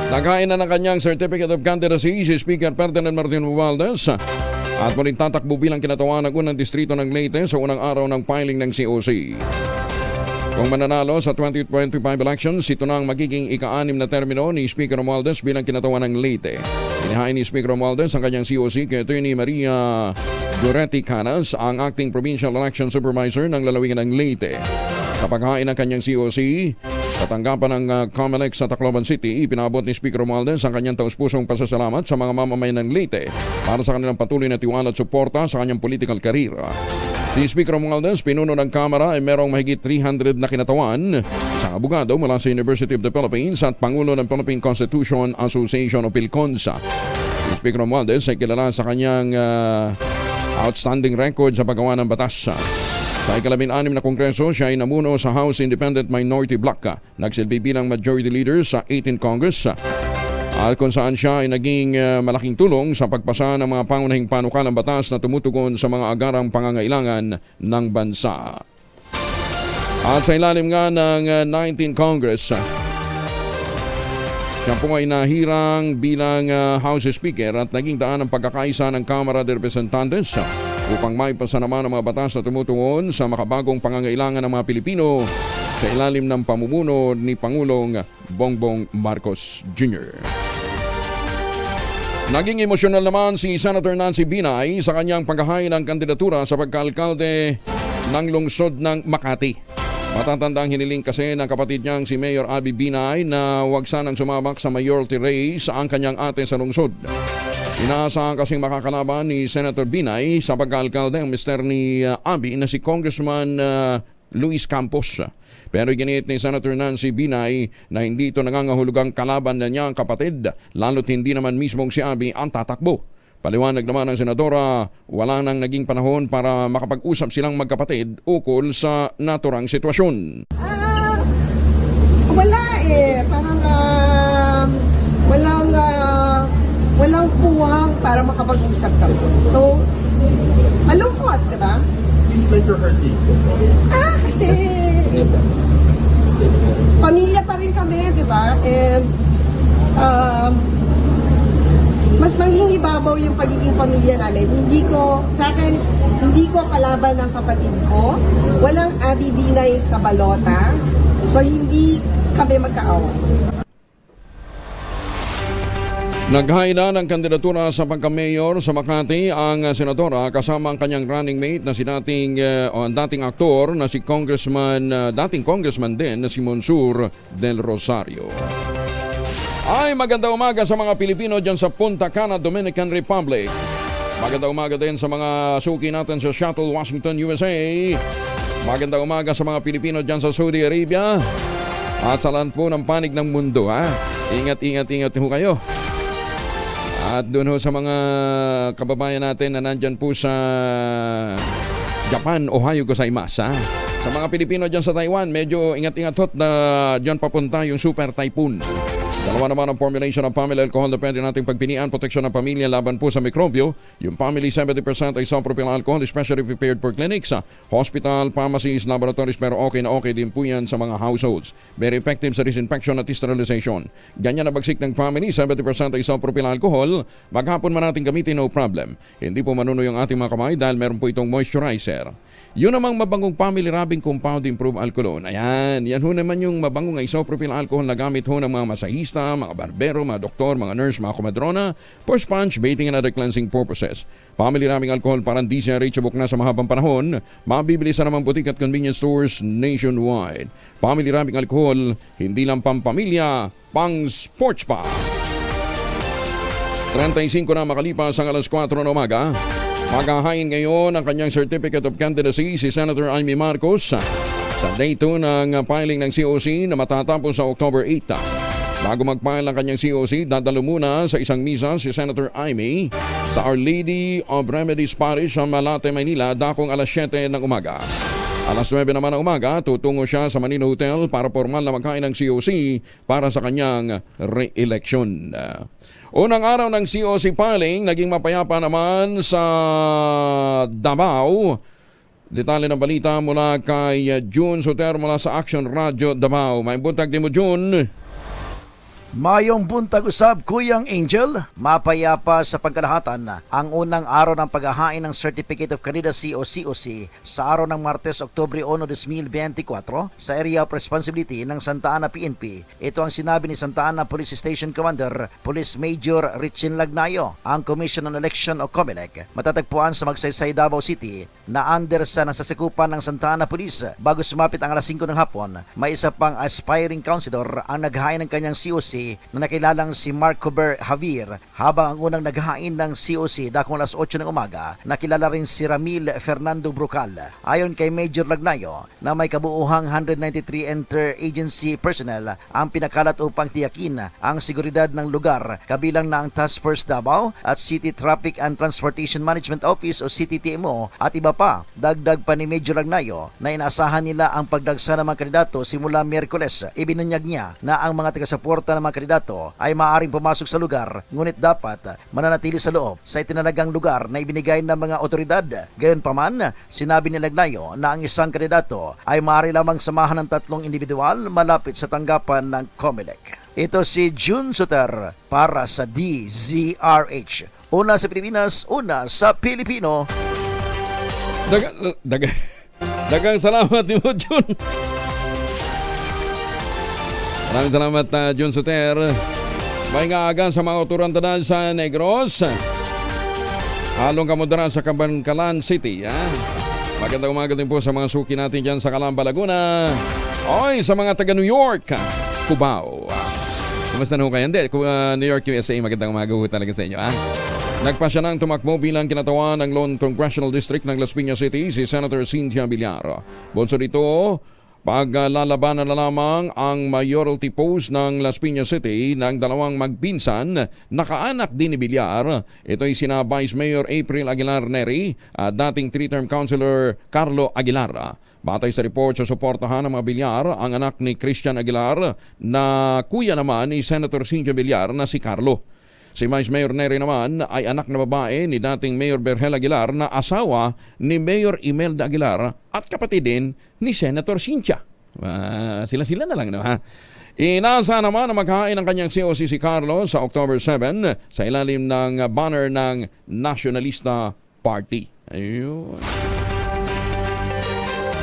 Naghain na ng kanyang Certificate of Candidacy si Speaker Ferdinand Martin Romualdez at muling tatakbo bilang kinatawanan ng unang distrito ng Leyte sa unang araw ng filing ng COC. Kung mananalo sa 2025 elections, ito na ang magiging ika-6 na termino ni Speaker Romualdez bilang kinatawan ng Leyte. Inihain ni Speaker Romualdez ang kanyang COC kay Attorney Maria Goretti Canas, ang acting provincial election supervisor ng lalawigan ng Leyte. Kapag hain ang kanyang COC, katanggapan ng Comelec sa Tacloban City, ipinabot ni Speaker Romualdez ang kanyang taus-pusong pasasalamat sa mga mamamayan ng Leyte para sa kanilang patuloy na tiwala at suporta sa kanyang political career. Si Speaker Romualdez, pinuno ng Kamara ay merong mahigit 300 na kinatawan, isang abogado mula sa University of the Philippines at Pangulo ng Philippine Constitution Association o PhilConsa. Si Speaker Romualdez ay kilala sa kanyang outstanding record sa paggawa ng batas. Sa ika-16 na kongreso, siya ay namuno sa House Independent Minority Bloc. Nagsilbi bilang Majority Leader sa 18th Congress. At kung saan siya ay naging malaking tulong sa pagpasa ng mga pangunahing panukalang batas na tumutugon sa mga agarang pangangailangan ng bansa. At sa ilalim nga ng 19th Congress, siya po ay nahirang bilang House Speaker at naging daan ng pagkakaisa ng Kamara de Representantes upang maipasa naman ang mga batas na tumutugon sa makabagong pangangailangan ng mga Pilipino sa ilalim ng pamumuno ni Pangulong Bongbong Marcos Jr. Naging emosyonal naman si Senator Nancy Binay sa kanyang paghahain ng kandidatura sa pagkaalkalde ng lungsod ng Makati. Matatandang hiniling kasi ng kapatid niyang si Mayor Abby Binay na huwag sanang sumabak sa mayoralty race ang kanyang ate sa lungsod. Inaasahan kasing makakalaban ni Senator Binay sa pagkaalkalde ang mister ni Abby na si Congressman Luis Campos. Pero ginit ni Senator Nancy Binay na hindi ito nangangahulugang kalaban na niya ang kapatid, lalo't hindi naman mismong si Abby ang tatakbo. Paliwanag naman ng senadora, wala nang naging panahon para makapag-usap silang magkapatid ukol sa naturang sitwasyon. Wala parang walang puwang para makapag-usap kami. So, malungkot, di ba? Seems like you're hurting. Kasi pamilya pa rin kami, di ba? And mas magiging ibabaw yung pagiging pamilya namin. Sa akin, hindi ko kalaban ng kapatid ko. Walang Abby Binay sa balota. So, hindi kami magkaaway. Naghaida ng kandidatura sa pagka-mayor sa Makati ang senadora kasama ang kanyang running mate na si dating aktor na si dating congressman din na si Monsur del Rosario. Ay magandang umaga sa mga Pilipino dyan sa Punta Cana, Dominican Republic. Magandang umaga din sa mga suki natin sa Seattle, Washington, USA. Magandang umaga sa mga Pilipino dyan sa Saudi Arabia. At sa lahat po ng panig ng mundo. Ingat ho kayo. At doon ho sa mga kababayan natin na nandyan po sa Japan, Ohio gozaimasu. Sa mga Pilipino dyan sa Taiwan, medyo ingat-ingat hot na dyan papunta yung super typhoon. Dalawa naman ang formulation ng family alcohol na pwede nating pagpinian, proteksyon ng pamilya laban po sa mikrobyo. Yung family 70% ay isopropyl alcohol, especially prepared for clinics, hospital, pharmacies, laboratories, pero okay na okay din po yan sa mga households. Very effective sa disinfection at sterilization. Ganyan na bagsik ng family, 70% ay isopropyl alcohol. Maghapon man natin gamitin, no problem. Hindi po manunoy ang ating mga kamay dahil meron po itong moisturizer. Yun namang mabangong family rubbing compound improved alcohol. Ayan, yan ho naman yung mabangong isopropyl alcohol na gamit ho ng mga masahista, mga barbero, mga doktor, mga nurse, mga komadrona for sponge, bathing and other cleansing purposes. Family rubbing alcohol parang di siya reachable na sa mahabang panahon. Mabibili sa namang butik at convenience stores nationwide. Family rubbing alcohol, hindi lang pampamilya, pang sports pa. 35 na makalipas ang alas 4 ng umaga. Maghahain ngayon ang kanyang Certificate of Candidacy si Senator Amy Marcos sa day 2 ng filing ng COC na matatapos sa October 8. Bago mag-file ang kanyang COC, dadalo muna sa isang misa si Senator Amy sa Our Lady of Remedies Parish sa Malate, Maynila, dakong alas 7 ng umaga. Alas 9 naman ng umaga, tutungo siya sa Manila Hotel para formal na maghain ng COC para sa kanyang re-election. Unang araw ng COC filing, naging mapayapa naman sa Davao. Detalye ng balita mula kay June Soter mula sa Action Radio Davao. May buntag din mo, June. Mayong buntag usab, Kuyang Angel. Mapayapa sa pagkalahatan ang unang araw ng paghahain ng Certificate of Candidacy o COC sa araw ng Martes, Oktubre 1, 2024 sa Area of Responsibility ng Santa Ana PNP. Ito ang sinabi ni Santa Ana Police Station Commander Police Major Richin Lagnayo, ang Commission on Election o COMELEC. Matatagpuan sa Magsaysay, Davao City na under sa nasasakupan ng Santa Ana Police. Bago sumapit ang alas 5 ng hapon, may isa pang aspiring councilor ang naghain ng kanyang COC na nakilalang si Marco Ber Javier, habang ang unang naghain ng COC dakong alas 8 ng umaga, nakilala rin si Ramil Fernando Brucal. Ayon kay Major Lagnayo na may kabuuhang 193 interagency personnel ang pinakalat upang tiyakin ang seguridad ng lugar, kabilang na ang Task Force Davao at City Traffic and Transportation Management Office o CTTMO at iba pa. Dagdag pa ni Major Lagnayo na inaasahan nila ang pagdagsa ng mga kandidato simula Miyerkules. Ibinunyag niya na ang mga taga-suporta ng mga kandidato ay maaaring pumasok sa lugar, ngunit dapat mananatili sa loob sa itinalagang lugar na ibinigay ng mga otoridad. Gayunpaman, sinabi ni Lagnayo na ang isang kandidato ay maaari lamang samahan ng 3 individual malapit sa tanggapan ng COMELEC. Ito si June Soter para sa DZRH. Una sa Pilipinas, una sa Pilipino. Dagang salamat mo, June. Maraming salamat, John Soter. May ngaagan sa mga otoridad sa Negros. Halong kamudra sa Cabancalan City. Magandang umaga din po sa mga suki natin dyan sa Calamba, Laguna. Oy, sa mga taga New York, Cubao. Kumusta na ho kayo? Hindi, New York, USA, magandang umaga ho talaga sa inyo. Nagpasya nang tumakbo bilang kinatawan ng Lone Congressional District ng Las Piñas City si Senator Cynthia Villar. Bonso dito, paglalabanan na lamang ang mayoralty post ng Las Piñas City ng dalawang magpinsan na kaanak din ni Villar. Ito ay sina Vice Mayor April Aguilar Neri at dating 3-term Councilor Carlo Aguilar. Batay sa report sa suportahan ng mga Villar, ang anak ni Christian Aguilar na kuya naman ni Senator Cynthia Villar na si Carlo. Si Vice Mayor Neri naman ay anak na babae ni dating Mayor Berhel Aguilar na asawa ni Mayor Imelda Aguilar at kapatid din ni Senator Cynthia. Sila-sila na lang, no, ha? Inasa naman na maghain ang kanyang COC si Carlo sa October 7 sa ilalim ng banner ng Nationalista Party. Ayun.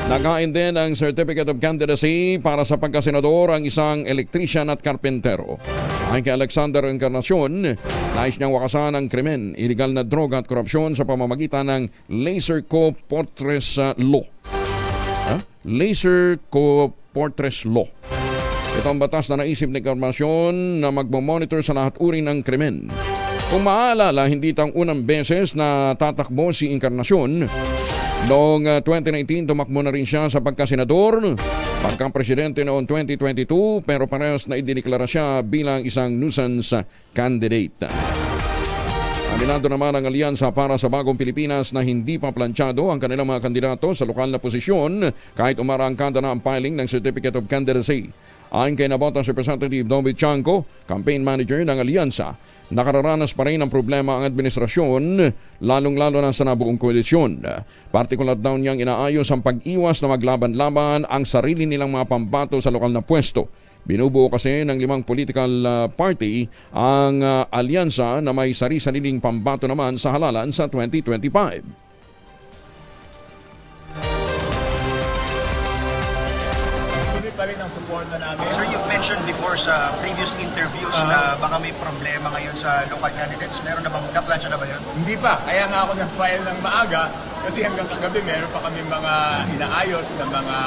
Naghain din ang Certificate of Candidacy para sa pagkasenador ang isang elektrician at karpentero. Ayon kay Alexander Encarnacion, nais niyang wakasan ang krimen, illegal na droga at korupsyon sa pamamagitan ng Laser Co-Portres Law. Laser Co-Portres Law. Ito ang batas na naisip ni Encarnacion na magmamonitor sa lahat uri ng krimen. Kung maalala, hindi itong unang beses na tatakbo si Encarnacion. Noong 2019, tumakbo na rin siya sa pagkasenador, pagka-presidente noong 2022, pero parehas na idineklara siya bilang isang nuisance candidate. Aminado naman ang alyansa para sa Bagong Pilipinas na hindi pa planchado ang kanilang mga kandidato sa lokal na posisyon kahit umarangkada na ang filing ng Certificate of Candidacy. Ayon kay Nabotas Representative Dominic Chanco, campaign manager ng alyansa, nakararanas pa rin ang problema ang administrasyon, lalong-lalo na sa nabuong koalisyon. Partikular daw niyang inaayos ang pag-iwas na maglaban-laban ang sarili nilang mga pambato sa lokal na pwesto. Binubuo kasi ng 5 political party ang alyansa na may sari-sariling pambato naman sa halalan sa 2025. Pa rin ang suporta namin. Sir, you've mentioned before sa previous interviews na baka may problema ngayon sa local candidates. Meron na bang na-plansya na ba yun? Hindi pa. Kaya nga ako nag-file ng maaga kasi hanggang kagabi meron pa kami mga inaayos ng mga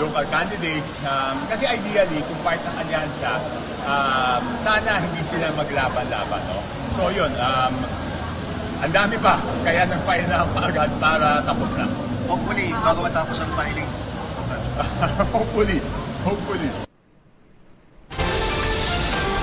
local candidates. Kasi ideally, kung part ng alyansa, sana hindi sila maglaban-laban. No? So yun, ang dami pa. Kaya nag-file na ako agad para tapos na. Hopefully, bago matapos ang filing. Hopefully.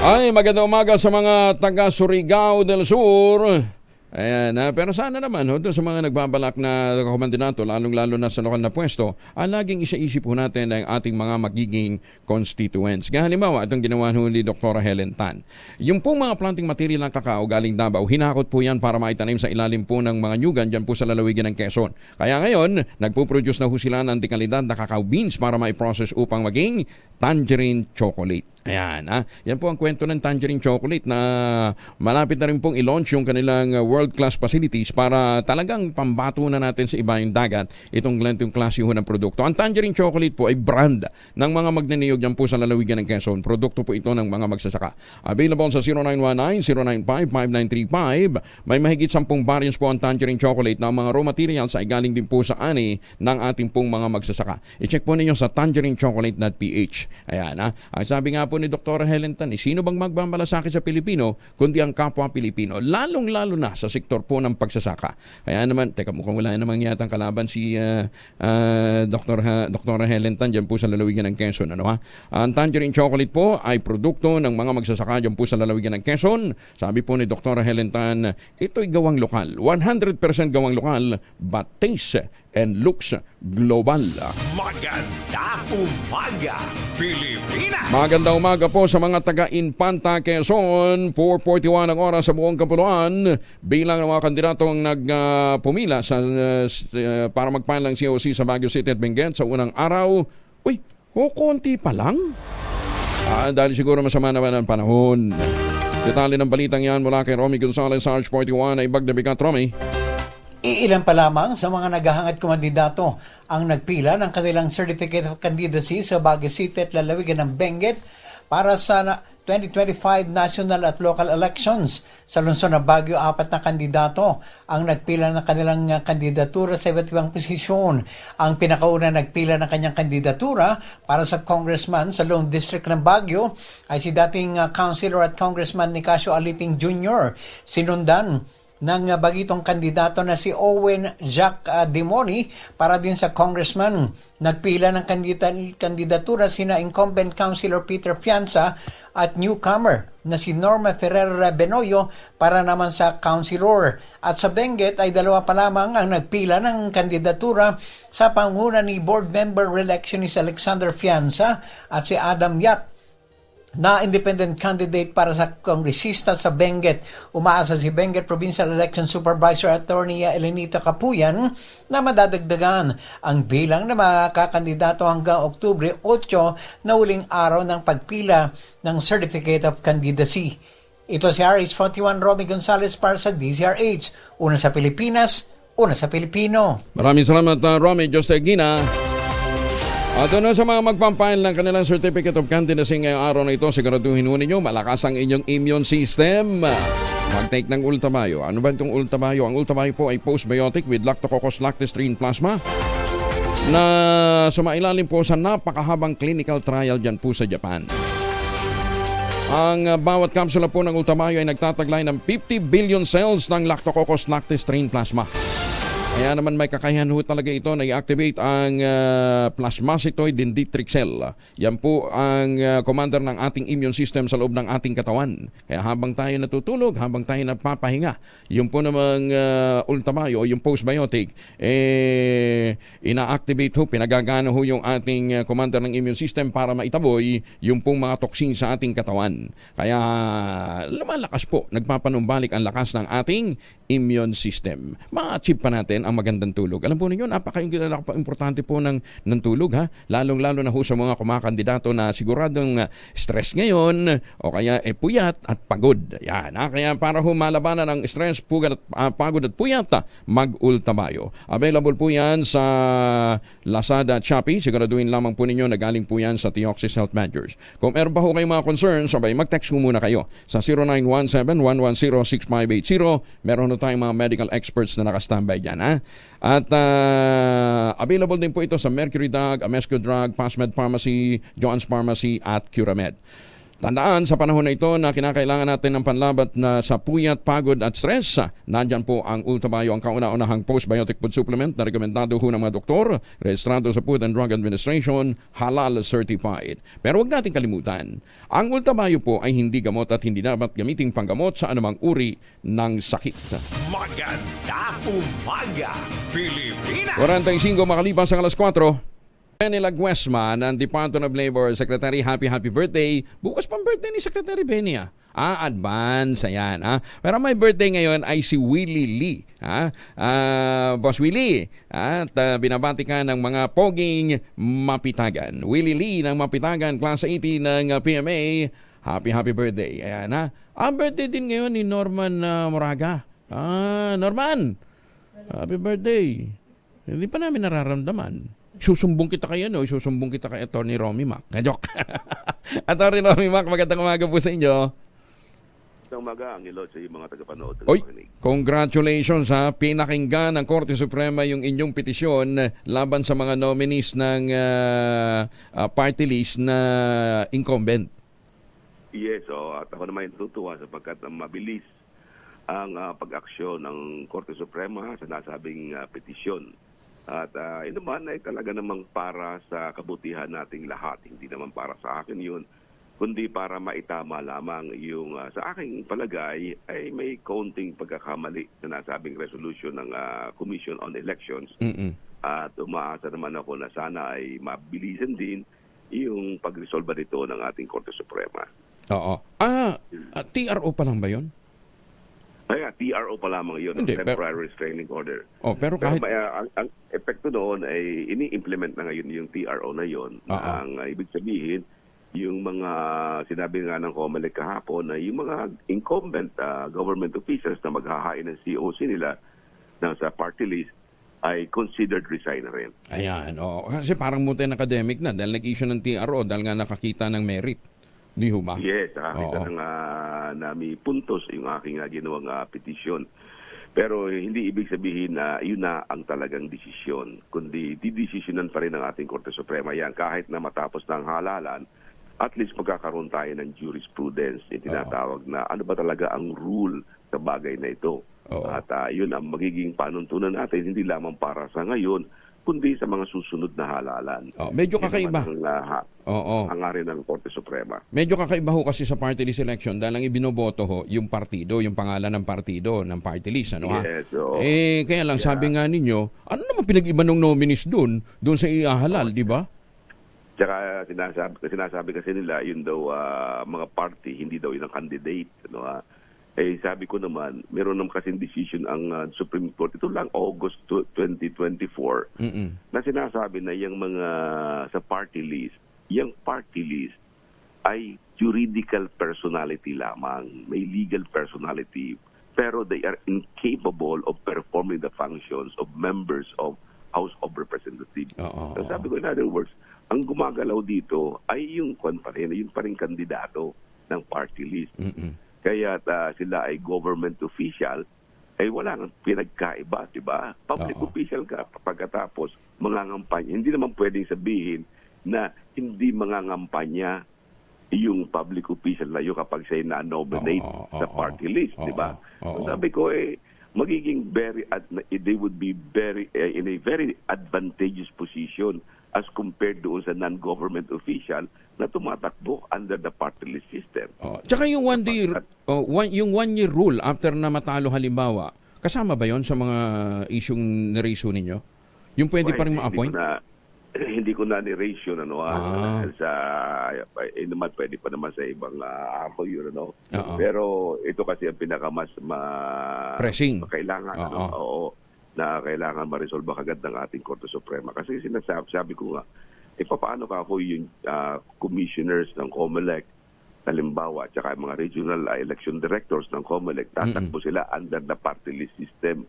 Ay, magandang umaga sa mga taga Surigao del Sur. Ayan, pero sana naman doon sa mga nagbabalak na komandanto, lalong-lalo na sa lokal na pwesto, laging isa-isip po natin ang ating mga magiging constituents. Kaya halimbawa, itong ginawa ni Dr. Helen Tan. Yung pong mga planting material ng kakao galing Davao, hinakot po yan para maitanim sa ilalim po ng mga nyugan dyan po sa lalawigan ng Quezon. Kaya ngayon, nagpo-produce na ho sila ng dekalidad na cacao beans para ma-process upang maging tangerine chocolate. Ayan, yan po ang kwento ng Tangerine Chocolate na malapit na rin pong i-launch yung kanilang world-class facilities para talagang pambato na natin sa iba yung dagat itong ganitong klase ng produkto. Ang Tangerine Chocolate po ay brand ng mga magniniyog dyan po sa lalawigan ng Quezon. Produkto po ito ng mga magsasaka. Available sa 0919-095-5935. May mahigit 10 variants po ang Tangerine Chocolate na mga raw materials ay galing din po sa ani ng ating pong mga magsasaka. I-check po ninyo sa tangerinechocolate.ph. Ayan, ang sabi nga po ni Dr. Helen Tan, sino bang magmamalasakit sa Pilipino kundi ang kapwa Pilipino, lalong-lalo na sa sektor po ng pagsasaka. Kaya naman, mukhang wala namang yatang kalaban si Dr. Helen Tan dyan po sa lalawigan ng Quezon. Ang Tangerine Chocolate po ay produkto ng mga magsasaka dyan po sa lalawigan ng Quezon. Sabi po ni Dr. Helen Tan, ito'y gawang lokal. 100% gawang lokal, but taste and looks global. Maganda umaga, Pilipinas! Magandang umaga po sa mga taga-Infanta, Quezon. 4:41 ang oras sa buong Kapuluan. Bilang ng mga kandidatong nagpumila para mag-file ng COC sa Baguio City at Benguet sa unang araw, konti pa lang. Dahil siguro masama naman ang panahon. Detalye ng balitang yan mula kay Romy Gonzalez, Sarge 41, ay Bagdabigat, Romy. Iilan pa lamang sa mga naghahangad kumandidato ang nagpila ng kanilang Certificate of Candidacy sa Baguio City at lalawigan ng Benguet para sa 2025 national at local elections. Sa lungsod ng Baguio, 4 na kandidato ang nagpila ng kanilang kandidatura sa iba't ibang posisyon. Ang pinakauna nagpila ng kanyang kandidatura para sa congressman sa Lone District ng Baguio ay si dating councilor at congressman Nicasio Aliping Jr. Sinundan ng bagitong kandidato na si Owen Jack Dimoni para din sa congressman. Nagpila ng kandidatura sina incumbent councilor Peter Fianza at newcomer na si Norma Ferrer Benoyo para naman sa councilor. At sa Benguet ay 2 pa lamang ang nagpila ng kandidatura sa panguna ni board member re-electionist Alexander Fianza at si Adam Yap na independent candidate para sa kongresista sa Benguet. Umaasa si Benguet Provincial Election Supervisor Attorney Elenita Capuyan na madadagdagan ang bilang na makakandidato hanggang Oktubre 8 na huling araw ng pagpila ng Certificate of Candidacy. Ito si RH41 Romy Gonzalez para sa DZRH. Una sa Pilipinas, una sa Pilipino. Maraming salamat, Romy Jostegina. At ano sa mga magpampail ng kanilang Certificate of Candidacy ngayong araw na ito, siguraduhin ho ninyo malakas ang inyong immune system. Mag-take ng Ultabio. Ano ba itong Ultabio? Ang Ultabio po ay postbiotic with Lactococcus lactestrin plasma na sumailalim po sa napakahabang clinical trial dyan po sa Japan. Ang bawat kapsula po ng Ultabio ay nagtataglay ng 50 billion cells ng Lactococcus lactestrin plasma. Kaya naman may kakayahan ho talaga ito na i-activate ang plasmacytoid dendritic cell. Yan po ang commander ng ating immune system sa loob ng ating katawan. Kaya habang tayo natutulog, habang tayo napapahinga, yung po namang Ultabio, yung postbiotic, ina-activate ho, pinagagana ho yung ating commander ng immune system para maitaboy yung pong mga toxin sa ating katawan. Kaya lumalakas po, nagpapanumbalik ang lakas ng ating immune system. Ma-achieve pa natin ang magandang tulog. Alam po ninyo, napaka-importante po ng tulog, ha? Lalong-lalo na ho sa mga kumakandidato na siguradong stress ngayon o kaya puyat at pagod. Yan, ha? Kaya para ho malabanan ng stress, pagod at puyat, mag-Ultabio. Available po yan sa Lazada at Shopee. Siguraduhin lamang po ninyo na galing po yan sa Theoxis Health Managers. Kung meron pa ho kayong mga concerns, sabay mag-text mo muna kayo sa 0917-110-6580. Meron na tayong mga medical experts na nakastambay dyan, ha? At available din po ito sa Mercury Drug, Amesco Drug, Pasmed Pharmacy, John's Pharmacy at Curamed. Tandaan, sa panahon na ito na kinakailangan natin ng panlabat na sa puyat, pagod at stress, nandyan po ang Ultabio, ang kauna-unahang postbiotic food supplement na rekomendado ho ng mga doktor, rehistrado sa Food and Drug Administration, halal certified. Pero huwag natin kalimutan, ang Ultabio po ay hindi gamot at hindi dapat gamiting panggamot sa anumang uri ng sakit. Magandang umaga, Pilipinas! 45 makalipas ang alas 4. Benny Laguesma ng Department of Labor Secretary, happy birthday. Bukas pang birthday ni Secretary Benny, ah. Advance, ayan, ha. Pero may birthday ngayon ay si Willie Lee, ha. Boss Willie, at binabati ka ng mga poging Mapitagan. Willie Lee ng Mapitagan, Class 80 ng PMA. Happy birthday. Ayan, ha. Ang birthday din ngayon ni Norman Moraga. Norman, happy birthday. Hindi pa namin nararamdaman. Susumbong kita kay susumbong kita kay Attorney Romy Mac. Joke. Attorney Romy Mac, magandang umaga po sa inyo. Magandang umaga, Angelo, sa mga tagapanood. Oy, congratulations, ha. Pinakinggan ng Korte Suprema yung inyong petisyon laban sa mga nominees ng party list na incumbent. Yes, at ako naman natutuwa sapagkat mabilis ang pag-aksyon ng Korte Suprema sa nasabing petisyon. At yun naman ay talaga namang para sa kabutihan nating lahat. Hindi naman para sa akin yun, kundi para maitama lamang yung sa aking palagay ay may kaunting pagkakamali sa nasabing resolution ng Commission on Elections. At umaasa naman ako na sana ay mabilisan din yung pag-resolve nito ng ating Korte Suprema. Oo. TRO pa lang ba yun? TRO pa lamang yun, Temporary Restraining Order. Pero kahit... ang epekto doon ay ini-implement na ngayon yung TRO na yun. Ang ibig sabihin, yung mga sinabi nga ng COMELEC kahapon na yung mga incumbent government officials na maghahain ng COC nila na sa party list ay considered resign na rin. Ayan, kasi parang multi-academic na dahil nag-issue ng TRO dahil nga nakakita ng merit. Di ho ba? Yes, Oo. kita na may puntos yung aking ginawang petisyon. Pero hindi ibig sabihin na yun na ang talagang desisyon, kundi didesisyonan pa rin ng ating Korte Suprema yan. Kahit na matapos ng halalan, at least magkakaroon tayo ng jurisprudence, yung tinatawag na ano ba talaga ang rule sa bagay na ito. At yun ang magiging panuntunan natin, hindi lamang para sa ngayon, kundi sa mga susunod na halalan. Medyo kakaiba. Hangarin ng Korte Suprema. Medyo kakaiba ho kasi sa party list election dahil ang ibinoboto ho yung partido, yung pangalan ng partido, ng party list. Ano, Yes, kaya lang sabi nga ninyo, ano naman pinag-iba ng nominees doon sa iahalal, di ba? Tsaka sinasabi kasi nila, yun daw mga party, hindi daw yun ang candidate. Ano, sabi ko naman, meron naman kasing decision ang Supreme Court. Ito lang August 2024 na sinasabi na yung mga sa party list, yung party list ay juridical personality lamang. May legal personality. Pero they are incapable of performing the functions of members of House of Representatives. So sabi ko, in other words, ang gumagalaw dito ay yung pa rin kandidato ng party list. Kaya sila ay government official, ay wala nang pinagkaiba, di ba? Public official ka pagkatapos mangangampanya. Hindi naman pwedeng sabihin na hindi mangangampanya yung public official na yun kapag siya na-nominate sa party list, di ba? So sabi ko, magiging they would be in a very advantageous position as compared doon sa non-government official na tumatakbo under the party list system. Tsaka yung one year rule after na matalo halimbawa, kasama ba yon sa mga isyung na-ratio ninyo? Yung pwede pa rin ma-appoint? Hindi ko na ni-ratio naman pwede pa naman sa ibang ako yun, ano? Pero ito kasi ang pinakamas pressing. Kailangan, na kailangan ma-resolve agad ng ating Korte Suprema. Kasi sabi ko nga, paano ka ako yung commissioners ng COMELEC, halimbawa, at saka mga regional election directors ng COMELEC, tatakbo sila under the party list system.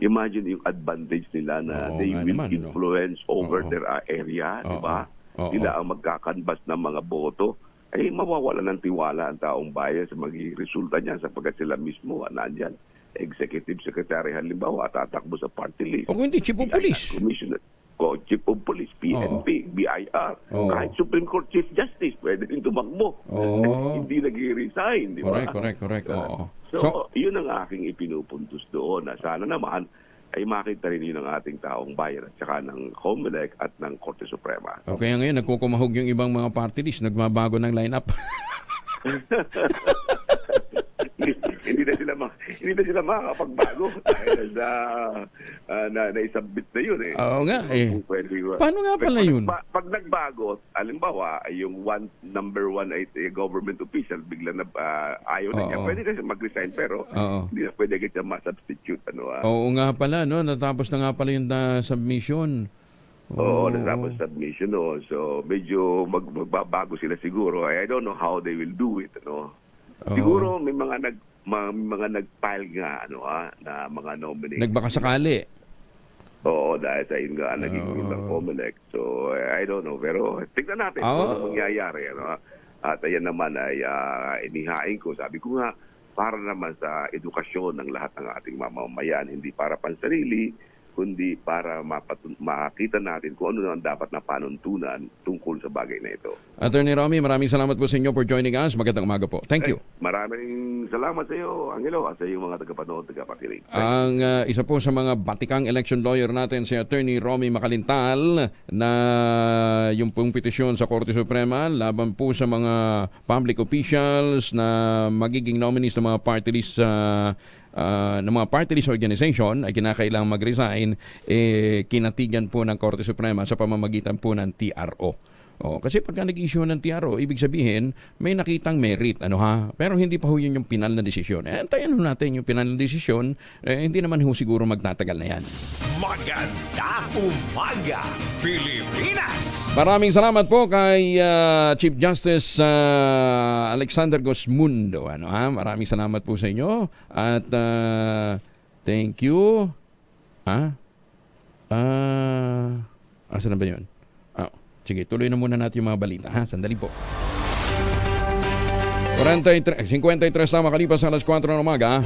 Imagine yung advantage nila na they will influence over their area, di ba? Sila ang magkakanbas ng mga boto. Ay mawawala ng tiwala ang taong bayan sa magiging resulta niya sapagkat sila mismo nandyan. Executive Secretary halimbawa tatakbo sa party list. O hindi, Chief of Police. Commissioner. Chief of Police, PNP, BIR. Kahit Supreme Court Chief Justice, pwede rin tumakbo. Hindi nag-resign, di ba? Correct. So, yun ang aking ipinupuntos doon na sana naman ay makita rin yun ng ating taong bayan at saka ng COMELEC at ng Korte Suprema. Kaya ngayon, nagkukumahog yung ibang mga party list, nagmabago ng lineup. hindi na sila makakapagbago dahil na-submit na yun eh. Oo nga eh. Paano nga pala yun? Pag nagbago, halimbawa, yung number one ay government official, bigla na ayaw na niya. Pwede kasi mag-resign pero hindi na pwede kasi ma-substitute. Oo nga pala, no? Natapos na nga pala yung submission. Natapos submission. So, medyo magbabago sila siguro. I don't know how they will do it. Siguro may mga nag-file nga na mga nominee. Nagbaka sakali. Dahil sa yun nga naging rule ng COMELEC. So I don't know, pero tignan natin kung ano mangyayari. At ayan naman ay inihain ko. Sabi ko nga, para naman sa edukasyon ng lahat ng ating mamamayan, hindi para pansarili, kundi para makita natin kung ano naman dapat na panuntunan tungkol sa bagay na ito. Attorney Romy, maraming salamat po sa inyo for joining us. Magandang umaga po. Thank you. Maraming salamat sa iyo, Angelo, at sa iyong mga tagapanood, tagapakinig. Ang isa po sa mga batikang election lawyer natin, si Attorney Romy Macalintal, na yung pong petisyon sa Korte Suprema laban po sa mga public officials na magiging nominees ng mga party list ng mga party list organization ay kinakailangang mag-resign, kinatigan po ng Korte Suprema sa pamamagitan po ng TRO. Kasi pagka nag-issue ng TRO, ibig sabihin, may nakitang merit, pero hindi pa ho yun yung pinal na desisyon. Antayin ho natin yung pinal na desisyon, hindi naman ho siguro magtatagal na yan. Magandang umaga, Pilipinas! Maraming salamat po kay Chief Justice Alexander Gosmundo. Maraming salamat po sa inyo. At thank you. Asan na ba yun? Sige, tuloy na muna natin yung mga balita. Sandali po. 53 na makalipas alas 4 ng umaga,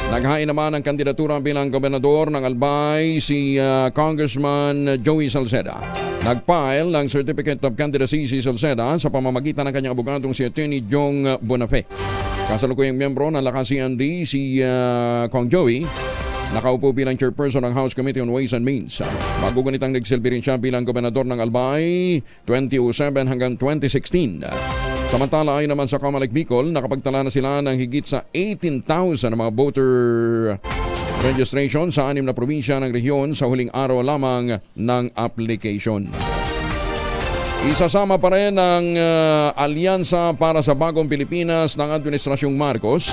naghain naman ang kandidatura bilang gobernador ng Albay si Congressman Joey Salceda. Nag-file ng Certificate of Candidacy si Salceda sa pamamagitan ng kanyang abogadong si Attorney Jong Bonafe. Kasalukuyang miyembro ng Lakas CND si Kong Joey, nakaupo bilang chairperson ng House Committee on Ways and Means. Magugunitang nagsilbi rin siya bilang gobernador ng Albay 2007 hanggang 2016. Samantala ay naman sa Comelec Bicol, nakapagtala na sila ng higit sa 18,000 na mga voter registration sa 6 na probinsya ng rehiyon sa huling araw lamang ng application. Isasama pa rin ang Alyansa para sa Bagong Pilipinas ng Administrasyong Marcos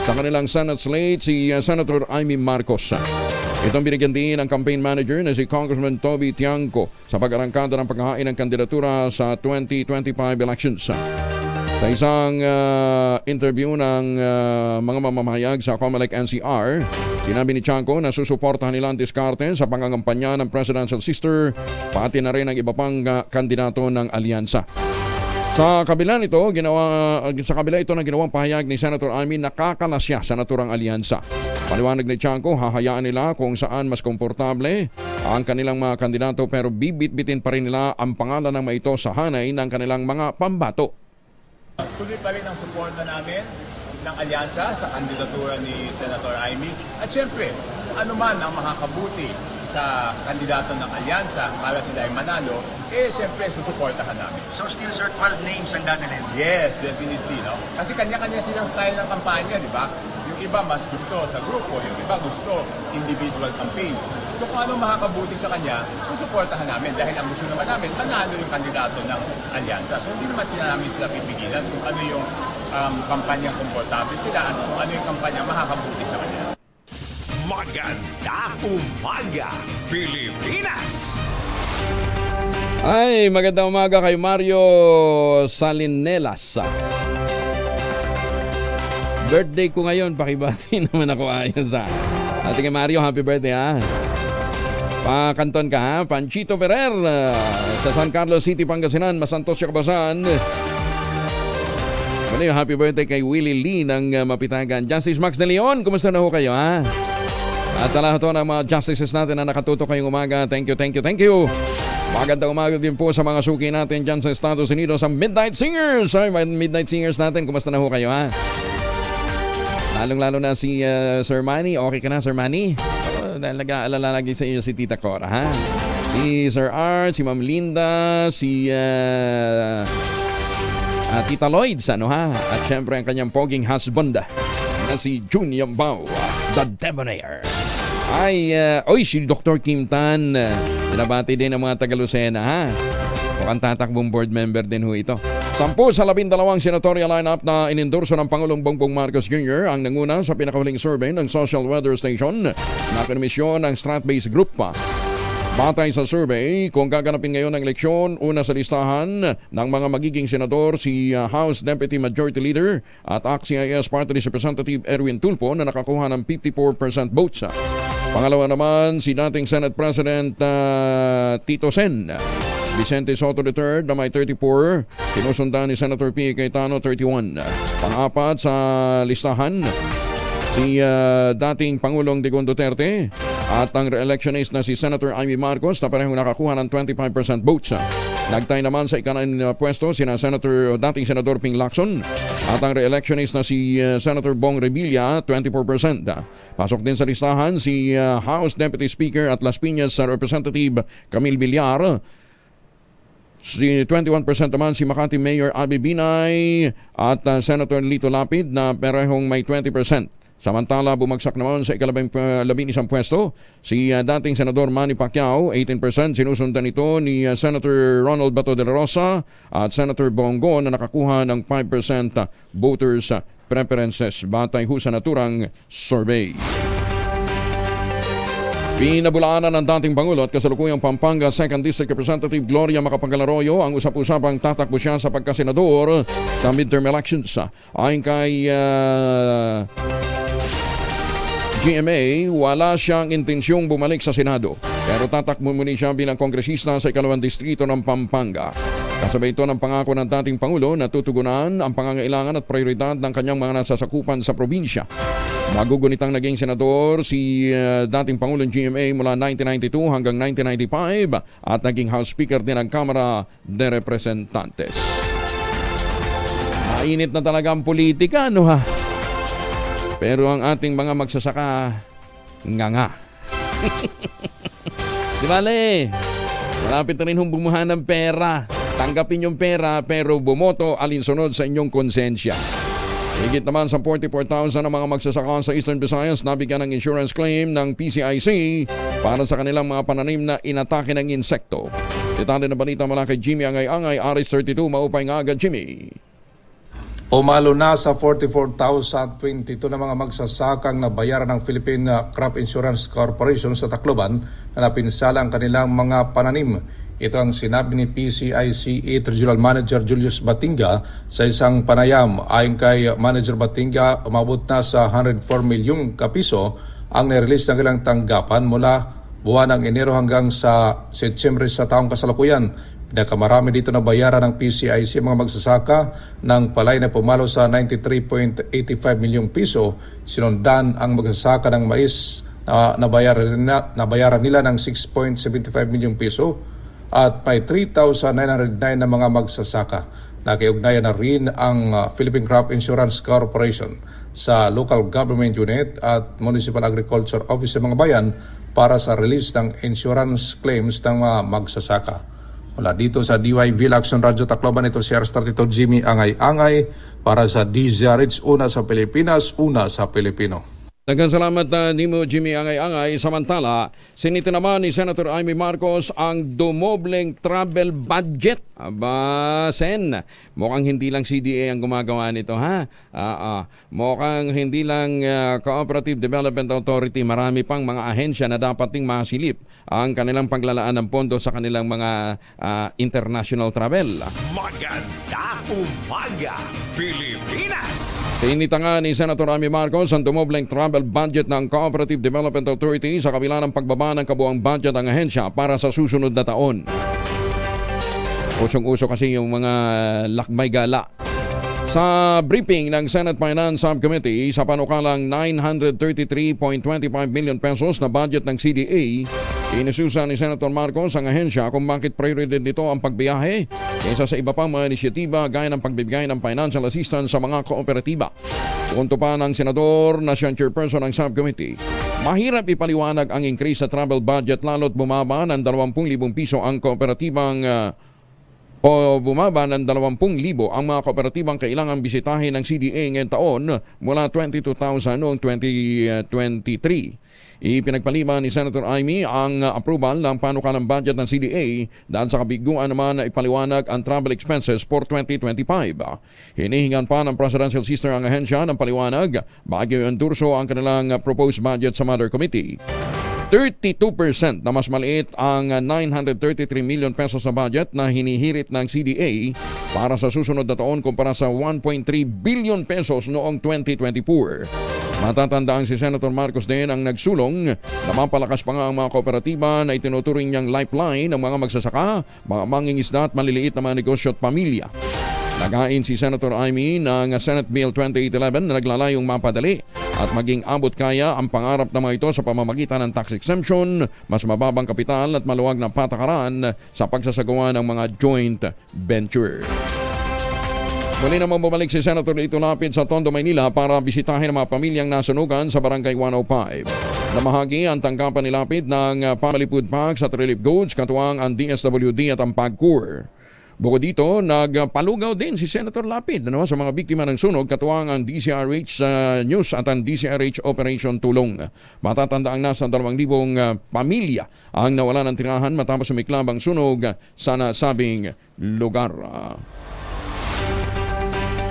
sa kanilang Senate slate si Senator Amy Marcos. Itong binigyan din ng campaign manager na si Congressman Toby Tiangco sa pag-arangkada ng paghahain ng kandidatura sa 2025 elections. Sa isang interview ng mga mamamahayag sa Comelec NCR, sinabi ni Tiangco na susuportahan nila ang diskarte sa pangangampanya ng presidential sister, pati na rin ang iba pang kandidato ng alyansa. Sa kabila ito ng ginawang pahayag ni Senator Amy, nakakalasya sa naturang alyansa. Paliwanag ni Tiangco, hahayaan nila kung saan mas komportable ang kanilang mga kandidato pero bibit-bitin pa rin nila ang pangalan ng mga ito sa hanay ng kanilang mga pambato. Tuloy pa rin ang suporta namin ng alyansa sa kandidatura ni Senator Amy. At syempre, ano man ang makakabuti sa kandidato ng alyansa para sila ay manalo, syempre susuportahan namin. So still, sir, 12 names ang dadalhin? Yes, definitely. No? Kasi kanya-kanya silang style ng kampanya, di ba? Yung iba mas gusto sa grupo, yung iba gusto individual campaign. So kung ano makakabuti sa kanya, susuportahan namin dahil ang gusto naman namin, manalo yung kandidato ng alyansa. So hindi naman namin sila pipigilan kung ano yung kampanyang komportable sila at kung ano yung kampanya makakabuti sa kanya. Magandang umaga, Pilipinas! Ay, magandang umaga kay Mario Salinelas. Birthday ko ngayon, pakibati naman ako ayos ha. Ate kay Mario, happy birthday ha. Pakanton ka ha. Panchito Ferrer sa San Carlos City, Pangasinan, Masantos, Kabasan. Happy birthday kay Willie Lee ng Mapitagan. Justice Max de Leon, kumusta na ho kayo ha? At lahat ng mga justices natin na nakatutok ngayong umaga. Thank you. Magandang umaga din po sa mga suki natin dyan sa Estados Unidos, sa Midnight Singers. Sorry, Midnight Singers natin, kumusta na ho kayo ha? Lalong-lalo na si Sir Manny. Okay ka na, Sir Manny? Dahil nag-aalala lagi sa iyo si Tita Cora, ha? Si Sir Art, si Ma'am Linda, si Tita Lloyd, ano ha? At syempre ang kanyang poging husband na si Junior Bao, the Debonair. Si Dr. Kim Tan. Pinabati din ang mga Taga-Lucena, ha? Mukhang tatakbong board member din ho ito. 10 sa 12 senatorial lineup na inendorso ng Pangulong Bongbong Marcos Jr. ang nanguna sa pinakahuling survey ng Social Weather Station na komisyon ng Strat-based Group. Batay sa survey, kung gaganapin ngayon ng eleksyon, una sa listahan ng mga magiging senador si House Deputy Majority Leader at ACT-CIS Party List Representative Erwin Tulfo na nakakuha ng 54% votes. Pangalawa naman si dating Senate President Tito Sen. Vicente Soto III na may 34, sinusundan ni Senator P. Cayetano 31. Pang-apat sa listahan, si dating Pangulong Digong Duterte at ang re-electionist na si Senator Amy Marcos na parehong nakakuha ng 25% votes. Nagtay naman sa ika-9 pwesto sina dating Senador Ping Lacson at ang re-electionist na si Senator Bong Revilla 24%. Pasok din sa listahan si House Deputy Speaker at Las Piñas Representative Camille Villar. Si 21% naman si Makati Mayor Abby Binay at Senator Lito Lapid na parehong may 20%. Samantala, bumagsak naman sa ika-11 pwesto si dating Senador Manny Pacquiao, 18%. Sinusundan ito ni Senator Ronald Bato de la Rosa at Senator Bongo na nakakuha ng 5% voters preferences batay ho sa naturang survey. Pinabulaanan ng dating Pangulo at kasalukuyang Pampanga 2nd District Representative Gloria Macapagal Arroyo ang usap-usapang tatakbo siya sa pagkasenador sa midterm elections. Ayon kay GMA, wala siyang intensyong bumalik sa Senado. Pero tatakbo muli siya bilang kongresista sa 2nd distrito ng Pampanga. Kasabay ito ng pangako ng dating Pangulo na tutugunan ang pangangailangan at prioridad ng kanyang mga nasasakupan sa probinsya. Magugunitang naging senador si dating Pangulong GMA mula 1992 hanggang 1995 at naging House Speaker din ng Kamara de Representantes. Mainit na talaga ang politika, ano ha? Pero ang ating mga magsasaka, nga. Di bale, malapit na rin bumuha ng pera. Tanggapin yung pera pero bumoto alinsunod sa inyong konsensya. Higit naman sa 44,000 na mga magsasaka sa Eastern Visayas nabigyan ng insurance claim ng PCIC para sa kanilang mga pananim na inatake ng insekto. Detalye na balita mula kay Jimmy Angay-Angay, Aris 32, maupay nga agad Jimmy. Umalo na sa 44,022 na mga magsasakang nabayaran ng Philippine Crop Insurance Corporation sa Tacloban na napinsala ang kanilang mga pananim. Ito ang sinabi ni PCIC Regional Manager Julius Batinga sa isang panayam. Ayon kay Manager Batinga, umabot na sa 104 milyong kapiso ang nirelease ng ilang tanggapan mula buwan ng Enero hanggang sa Setyembre sa taong kasalukuyan. Pinakamarami dito na bayaran ng PCIC mga magsasaka ng palay na pumalo sa 93.85 milyong piso. Sinundan ang magsasaka ng mais na nabayaran nila ng 6.75 milyong piso. At may 3,909 na mga magsasaka. Nakiugnayan na rin ang Philippine Crop Insurance Corporation sa local government unit at Municipal Agriculture Office sa mga bayan para sa release ng insurance claims ng mga magsasaka. Mula dito sa DYV Action Radio Tacloban, ito si Ars 32 Jimmy Angay-Angay para sa DZRH, una sa Pilipinas, una sa Pilipino. Daghang salamat nimo Jimmy Angay-Angay. Samantala, sinito naman ni Senator Amy Marcos ang dumobleng travel budget. Aba, Sen, mukhang hindi lang CDA ang gumagawa nito, ha? Mukhang hindi lang Cooperative Development Authority, marami pang mga ahensya na dapat ding masilip ang kanilang paglalaan ng pondo sa kanilang mga international travel. Maganda umaga, Pilipinas! Sinita nga ni Senator Amy Marcos ang dumobleng travel budget ng Cooperative Development Authority sa kabila ng pagbaba ng kabuang budget ng ahensya para sa susunod na taon. Usong-uso kasi yung mga lakbay gala. Sa briefing ng Senate Finance Subcommittee sa panukalang 933.25 million pesos na budget ng CDA, inususa ni Senator Marcos ang ahensya kung bakit prioridad nito ang pagbiyahe kaysa sa iba pang mga inisyatiba gaya ng pagbibigay ng financial assistance sa mga kooperatiba. Punto pa ng Senador na siyang chairperson ng subcommittee, mahirap ipaliwanag ang increase sa travel budget lalo't bumaba ng 20,000 piso ang kooperatibang bumaba ng 20,000 ang mga kooperatibang kailangang bisitahin ng CDA ngayong taon mula 22,000 noong 2023. Ipinagpalima ni Senator Amy ang approval ng panukalang budget ng CDA dahil sa kabiguan naman na ipaliwanag ang travel expenses for 2025. Hinihingan pa ng Presidential Sister ang ahensya ng paliwanag bago i-endorso ang kanilang proposed budget sa Mother Committee. 32% na mas maliit ang 933 million pesos na budget na hinihirit ng CDA para sa susunod na taon kumpara sa 1.3 billion pesos noong 2024. Matatandaan si Senator Marcos din ang nagsulong na mapalakas pa nga ang mga kooperatiba na itinuturing niyang lifeline ng mga magsasaka, mga mangingisda at maliliit na mga negosyo at pamilya. Nagain si Senator Amy ng Senate Bill 2811 na naglalayong mapadali at maging abot kaya ang pangarap na mga ito sa pamamagitan ng tax exemption, mas mababang kapital at maluwag na patakaran sa pagsasagawa ng mga joint venture. Muli naman bumalik si Senator Lito Lapid sa Tondo, Maynila para bisitahin ang mga pamilyang nasunugan sa Barangay 105. Namahagi ang tanggapan ni Lapid ng family food packs at relief goods katuwang ang DSWD at ang PAGCOR. Bukod dito, nagpalugaw din si Senator Lapid sa mga biktima ng sunog katuwang ang DCRH News at ang DCRH Operation Tulong. Matatanda ang nasa 2,000 pamilya ang nawala ng tirahan matapos sumiklab ang sunog sa nasabing lugar.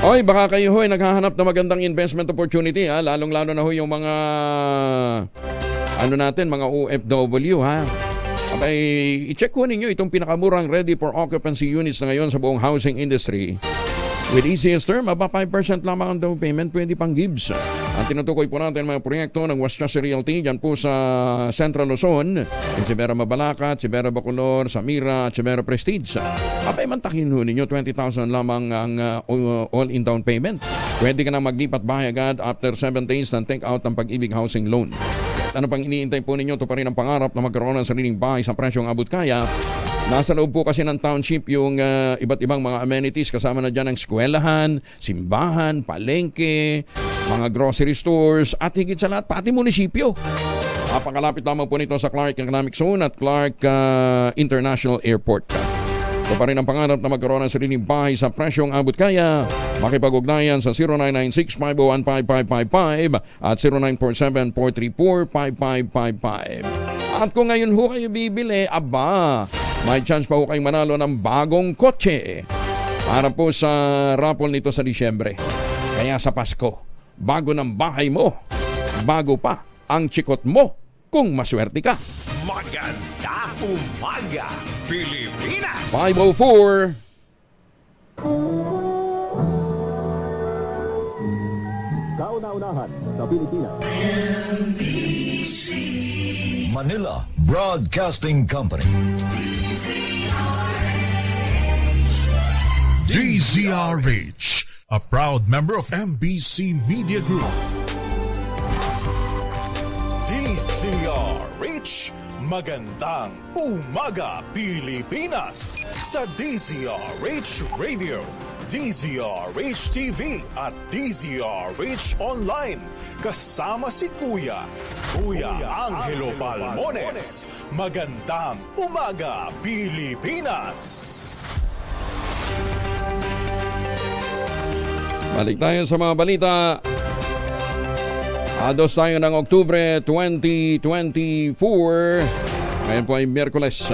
Oy, baka kayo ho'y naghahanap na magandang investment opportunity, ha? Lalong-lalo na ho yung mga mga OFW, ha? Abay, i-check ho ninyo itong pinakamurang ready for occupancy units na ngayon sa buong housing industry. With easiest term, aba 5% lamang ang down payment, pwede pang gives. Ang tinutukoy po natin mga proyekto ng Westchester Realty dyan po sa Central Luzon, yung Sibera Mabalacat, Sibera Bacolor, Samira, at Sibera Prestige. Abay mantakin ho ninyo, 20,000 lamang ang all-in down payment. Pwede ka na maglipat bahay agad after 7 days ng take-out ng Pag-ibig Housing Loan. Ano pang iniintay po ninyo? Ito pa rin ang pangarap na magkaroon ng sariling bahay sa presyong abot kaya. Nasa loob po kasi ng township yung iba't ibang mga amenities. Kasama na dyan ang eskwelahan, simbahan, palengke, mga grocery stores, at higit sa lahat, pati munisipyo. Napakalapit lamang po nito sa Clark Economic Zone at Clark International Airport. Ito pa rin ang pangarap na magkaroon ng sariling bahay sa presyong abot kaya. Makipag-ugnayan sa 0996-501-5555 at 0947-434-5555. At kung ngayon ho kayo bibili, aba, may chance pa ho kayong manalo ng bagong kotse para po sa raffle nito sa Disyembre. Kaya sa Pasko, bago ng bahay mo, bago pa ang chikot mo kung maswerte ka. Maganda umaga, Pilipinas! 504 Kauna-unahan sa Pilipinas. Manila Broadcasting Company. DZRH, a proud member of MBC Media Group. DZRH, magandang umaga Pilipinas sa DZRH Radio, DZRH TV at DZRH Online. Kasama si Kuya Angelo Palmones. Magandang umaga Pilipinas. Balik tayo sa mga balita. Ados tayo ng Oktubre 2024. Ngayon po ay Miyerkules.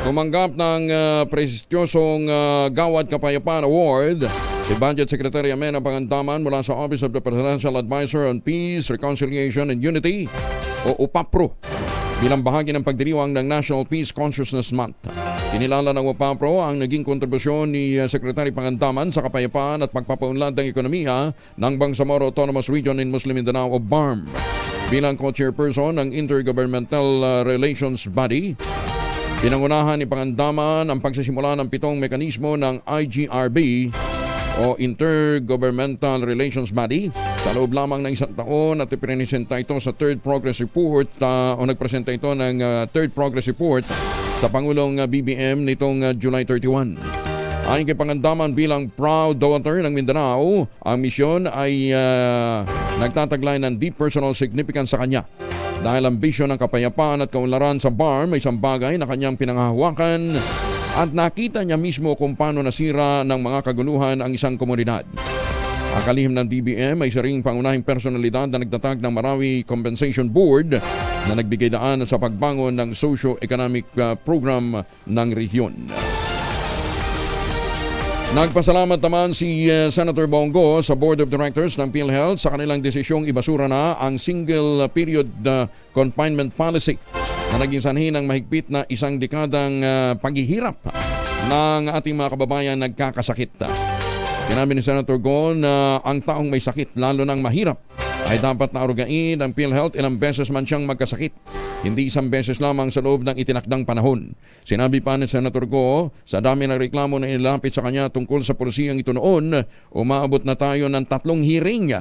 Tumanggap ng prestigyosong Gawad Kapayapaan Award si Budget Secretary Amena Pangandaman mula sa Office of the Presidential Advisor on Peace, Reconciliation and Unity o UPAPRO bilang bahagi ng pagdiriwang ng National Peace Consciousness Month. Kinilala ng UPAPRO ang naging kontribusyon ni Secretary Pangandaman sa kapayapaan at pagpapaunlad ng ekonomiya ng Bangsamoro Autonomous Region in Muslim Mindanao o BARM. Bilang co-chairperson ng Intergovernmental Relations Body, pinangunahan ni Pangandaman ang pagsisimula ng 7 mekanismo ng IGRB o Intergovernmental Relations Body sa loob lamang ng 1 taon at ipipresenta ito sa Third Progress Report o nagpresenta ito ng Third Progress Report sa Pangulong BBM nitong July 31. Ayon kay Pangandaman bilang proud daughter ng Mindanao, ang misyon ay nagtataglay ng deep personal significance sa kanya. Dahil ang bisyon ng kapayapaan at kaunlaran sa BARM ay isang bagay na kanyang pinanghahawakan at nakita niya mismo kung paano nasira ng mga kaguluhan ang isang komunidad. Ang kalihim ng DBM ay isa ring pangunahing personalidad na nagtatag ng Marawi Compensation Board na nagbigay daan sa pagbangon ng socio-economic program ng rehiyon. Nagpasalamat naman si Senator Bongo sa Board of Directors ng PhilHealth sa kanilang desisyong ibasura na ang single period confinement policy na naging sanhi ng mahigpit na 1 dekadang paghihirap ng ating mga kababayan nagkakasakit. Sinabi ni Senator Go na ang taong may sakit lalo nang mahirap ay dapat na arugain ng PhilHealth ilang beses man siyang magkasakit. Hindi 1 beses lamang sa loob ng itinakdang panahon. Sinabi pa ni Senator Go, sa dami ng reklamo na inilapit sa kanya tungkol sa polisiyang ito noon, umaabot na tayo ng 3 hearing.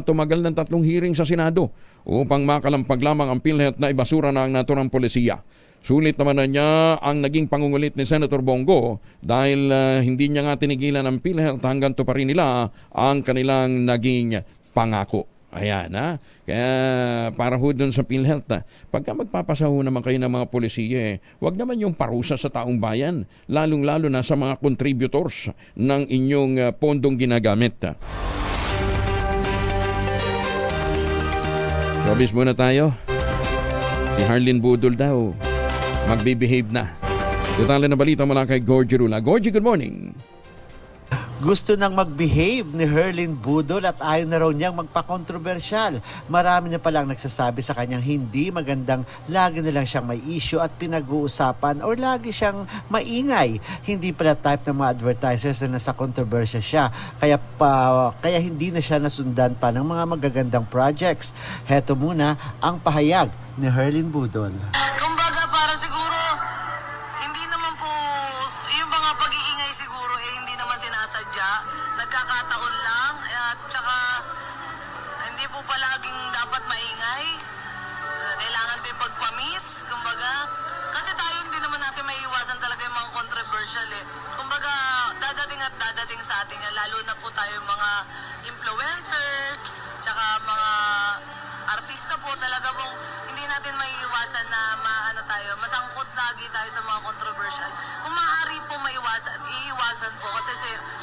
Tumagal ng 3 hearing sa Senado upang makalampag lamang ang PhilHealth na ibasura na ang naturang polisiya. Sulit naman na niya ang naging pangungulit ni Senator Bongo dahil hindi niya nga tinigilan ang PhilHealth hanggang to pa rin nila ang kanilang naging pangako. Ayan Kaya para ho dun sa PhilHealth pagka magpapasaho naman kayo ng mga polisiya wag naman yung parusa sa taong bayan, lalong-lalo na sa mga contributors ng inyong pondong ginagamit. Showbiz muna tayo. Si Harleen Budol daw magbibehave na. Detalye na balita mula kay Gorgie Rula. Gorgie, good morning. Gusto nang mag-behave ni Herlin Budol at ayaw na raw niyang magpa-kontrobersyal. Marami na palang nagsasabi sa kanyang hindi magandang lagi na lang siyang may issue at pinag-uusapan or lagi siyang maingay. Hindi pala type ng mga advertisers na nasa kontrobersya siya. Kaya hindi na siya nasundan pa ng mga magagandang projects. Heto muna ang pahayag ni Herlin Budol. Kumbaga para siguro, hindi naman po, yung mga pag-iingay siguro hindi naman sinasadya. Nagkakataon lang at saka hindi po palaging dapat maingay. Kailangan din pagpamis, kumbaga. Kasi tayo hindi naman natin maiiwasan talaga yung mga controversial Kumbaga, dadating at dadating sa atin yan, lalo na po tayo mga influencers, tsaka mga artista po talaga pong hindi natin maiiwasan na masangkot lagi tayo sa mga controversial. Kung maaari po maiwasan, iiwasan po kasi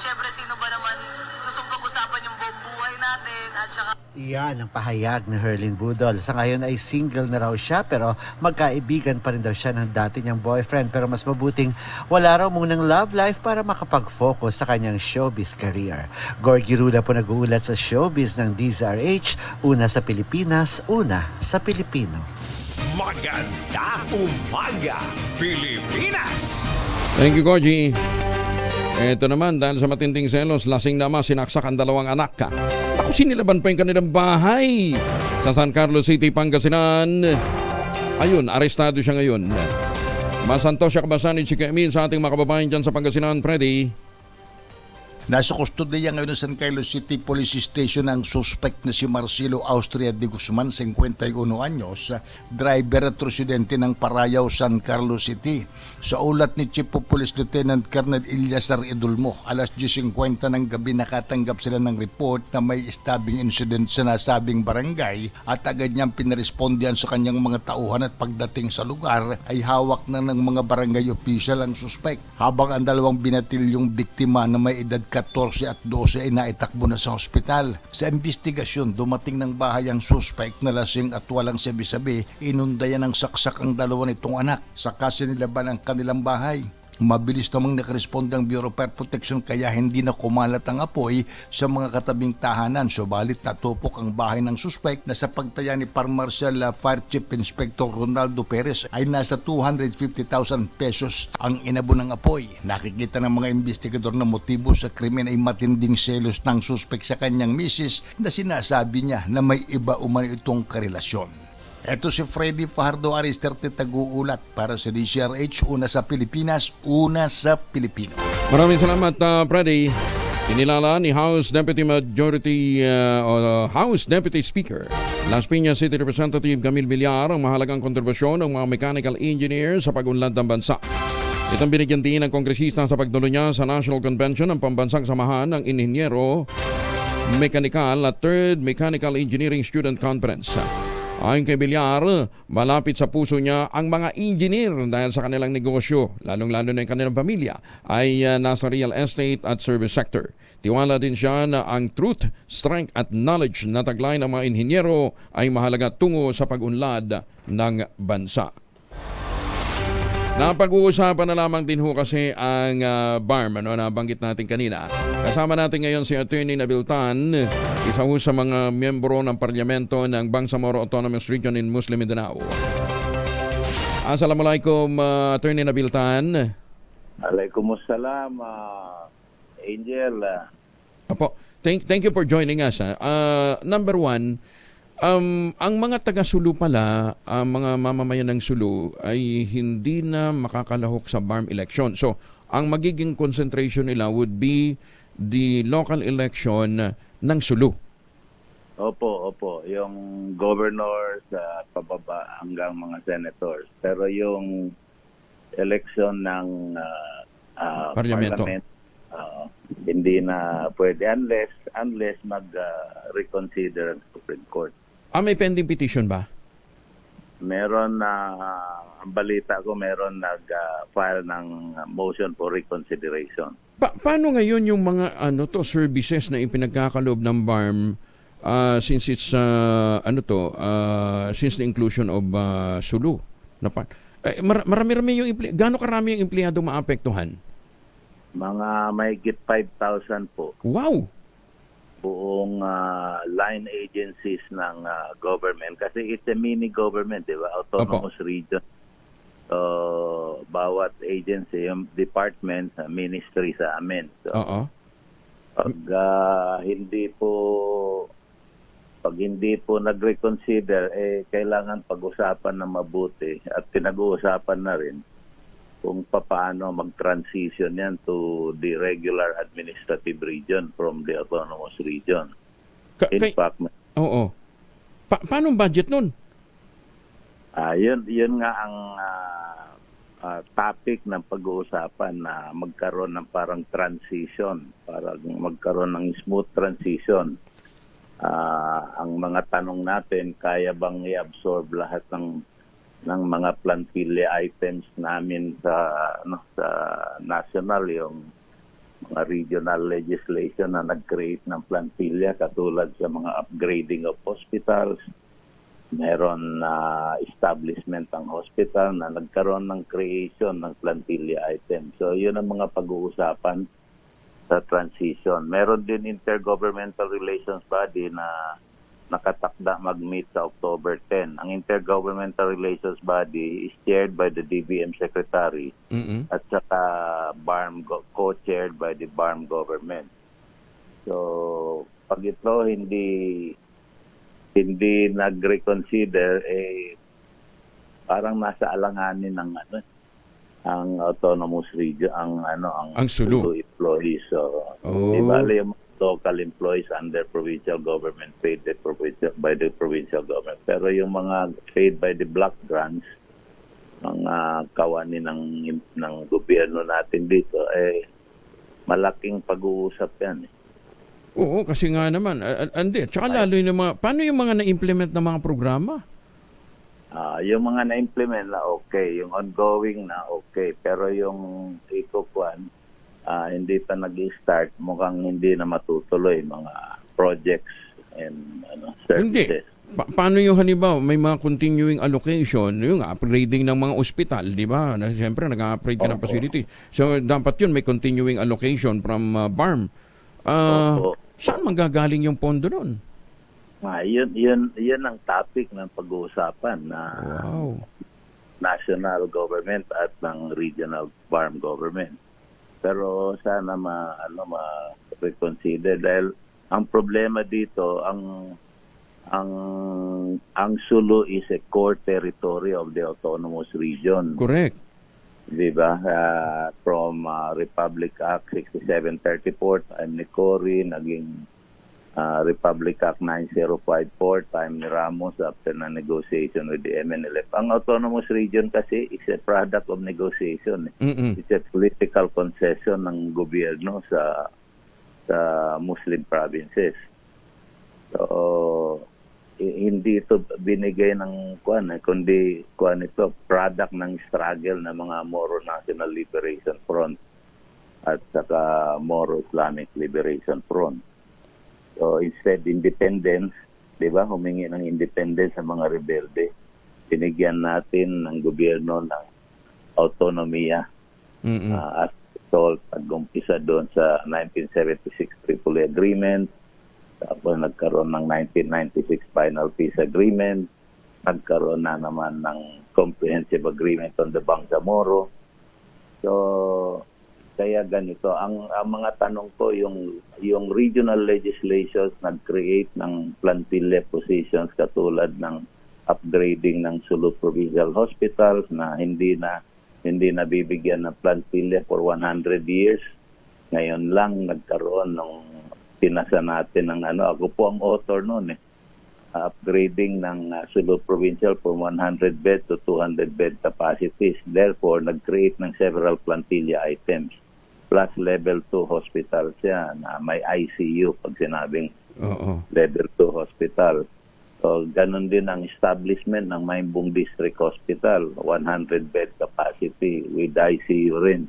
syempre sino ba naman gusto pag-usapan yung buong buhay natin at saka Iyan ang pahayag ni Herlin Budol. Sa ngayon ay single na raw siya pero magkaibigan pa rin daw siya ng dati niyang boyfriend pero mas mabuting wala raw munang love life para makapag-focus sa kanyang showbiz career. Gorgie Rula po nag-uulat sa showbiz ng DZRH, una sa Pilipinas, una sa Pilipino. Maganda umaga, Pilipinas! Thank you, Gorgie. Ito naman, dahil sa matinding selos, lasing na ama sinaksak ang dalawang anak ka. Ako sinilaban pa yung kanilang bahay sa San Carlos City, Pangasinan. Ayun, arestado siya ngayon. Masanto siya kabasan ni Chika Emil sa ating mga kababayan dyan sa Pangasinan, Freddy. Nasa kustodiya ngayon ng San Carlos City Police Station ang suspect na si Marcelo Austria de Guzman, 51 anyos, driver at residente ng Parayaw, San Carlos City. Sa ulat ni Chief of Police Lieutenant Colonel Ilyasar Idulmo, alas 10:50 ng gabi nakatanggap sila ng report na may stabbing incident sa nasabing barangay at agad niyang pinarespondihan sa kanyang mga tauhan at pagdating sa lugar ay hawak na ng mga barangay official ang suspect. Habang ang dalawang binatilyong biktima na may edad 14 at 12 ay naitakbo na sa ospital. Sa investigasyon, dumating ng bahay ang suspect na lasing at walang sabi-sabi, inundayan ng saksak ang dalawa nitong anak. Saka sinilaban ang kanilang bahay. Mabilis namang nakaresponde ang Bureau of Fire Protection kaya hindi na kumalat ang apoy sa mga katabing tahanan. Subalit natupok ang bahay ng suspect na sa pagtaya ni Par Marshal Fire Chief Inspector Ronaldo Perez ay nasa 250,000 pesos ang inabo ng apoy. Nakikita ng mga investigador na motibo sa krimen ay matinding selos ng suspect sa kanyang misis na sinasabi niya na may iba umano itong karelasyon. Ito si Freddy Fajardo Aristerte Taguulat para sa DZRH, una sa Pilipinas, una sa Pilipino. Maraming salamat, Freddy. Inilala ni House Deputy Speaker Las Piñas City Representative Camille Villar ang mahalagang kontribusyon ng mga mechanical engineer sa pag-unlad ng bansa. Itong binigyan din ng kongresista sa pagdulo niya sa National Convention ng Pambansang Samahan ng Inhinyero Mechanical at 3rd Mechanical Engineering Student Conference. Ayon kay Villar, malapit sa puso niya ang mga engineer dahil sa kanilang negosyo, lalong-lalo na yung kanilang pamilya, ay nasa real estate at service sector. Tiwala din siya na ang truth, strength at knowledge na taglay ng mga inhinyero ay mahalaga tungo sa pag-unlad ng bansa. Napag-uusapan na lamang din ho kasi ang BARM, nabanggit natin kanina. Kasama natin ngayon si Attorney Nabil Tan, isa ho sa mga miyembro ng Parlamento ng Bangsamoro Autonomous Region in Muslim Mindanao. Assalamualaikum, Attorney Nabil Tan. Alaikumussalam, Angel. Apo, thank you for joining us. Number one, ang mga taga-Sulu pala, ang mga mamamayan ng Sulu ay hindi na makakalahok sa BARM election. So, ang magiging concentration nila would be the local election ng Sulu. Opo. Yung governors pababa hanggang mga senators. Pero yung election ng Parlamento, hindi na pwede unless mag-reconsider ang Supreme Court. May pending petition ba? Meron ang balita ko, meron nag-file ng motion for reconsideration. Paano ngayon yung mga services na ipinagkakaloob ng BARM since it's since the inclusion of Sulu? Marami-rami yung gaano karami yung empleyado maapektuhan? Mga mahigit 5,000 po. Wow! Buong line agencies ng government. Kasi it's a mini government, di ba? Autonomous region. So, bawat agency, yung department, ministry sa amin. So, pag hindi po nag-reconsider, kailangan pag-usapan na mabuti at pinag-uusapan na rin kung paano mag-transition yan to the regular administrative region from the autonomous region. In fact, paano budget nun? Yun nga ang topic ng pag-uusapan na magkaroon ng parang transition, parang magkaroon ng smooth transition. Ang mga tanong natin, kaya bang i-absorb lahat ng mga plantilla items namin sa national, yung mga regional legislation na nag-create ng plantilla katulad sa mga upgrading of hospitals. Meron na establishment ang hospital na nagkaroon ng creation ng plantilla items. So yun ang mga pag-uusapan sa transition. Meron din intergovernmental relations body na nakatakda mag-meet sa October 10. Ang Intergovernmental Relations Body is chaired by the DBM Secretary at saka co-chaired by the BARM government. So, pag ito hindi nag-reconsider, parang nasa alanganin ng ang autonomous region, ang Sulu employees. So, di bali yung local employees under provincial government paid by the provincial government. Pero yung mga paid by the block grants, mga kawani ng gobyerno natin dito, malaking pag-uusap yan. Oo, kasi nga naman, tsaka lalo yung mga, paano yung mga na-implement na mga programa? Yung mga na-implement na okay, yung ongoing na okay, pero yung ikukuan, hindi pa nag-start, mukhang hindi na matutuloy mga projects and services. Hindi. Paano yung halimbawa, may mga continuing allocation, yung upgrading ng mga ospital, di ba? Siyempre, nag-upgrade ka ng facility. So, dapat yun, may continuing allocation from BARM. Saan manggagaling yung pondo nun? Yun ang topic ng pag-uusapan na national government at ng regional BARM government. Pero sana ma-reconsider dahil ang problema dito, ang Sulu is a core territory of the autonomous region. Correct. Diba? From Republic Act 6734, time ni Cory, naging Republic Act 9054, time ni Ramos after na negotiation with the MNLF. Ang autonomous region kasi is a product of negotiation. It's a political concession ng gobyerno sa Muslim provinces. So, hindi ito binigay ng kundi ito product ng struggle ng mga Moro National Liberation Front at saka Moro Islamic Liberation Front. So instead independence, 'di ba? Humingi ng independence sa mga rebelde. Binigyan natin ng gobyerno ng autonomiya. At pag-umpisa doon sa 1976 Tripoli Agreement, tapos nagkaroon ng 1996 Final Peace Agreement, nagkaroon na naman ng Comprehensive Agreement on the Bangsamoro. So, kaya ganito. Ang mga tanong ko, yung regional legislations nag-create ng plantilla positions katulad ng upgrading ng Sulu Provincial Hospitals na hindi na bibigyan ng plantilla for 100 years. Ngayon lang nagkaroon ng pinasa natin ng ako po ang author noon upgrading ng Sulu Provincial from 100 bed to 200 bed capacities. Therefore, nag-create ng several plantilla items plus level 2 hospitals yan. May ICU pag sinabing level 2 hospital. So, ganun din ang establishment ng Maimbung District Hospital, 100 bed capacity with ICU rin.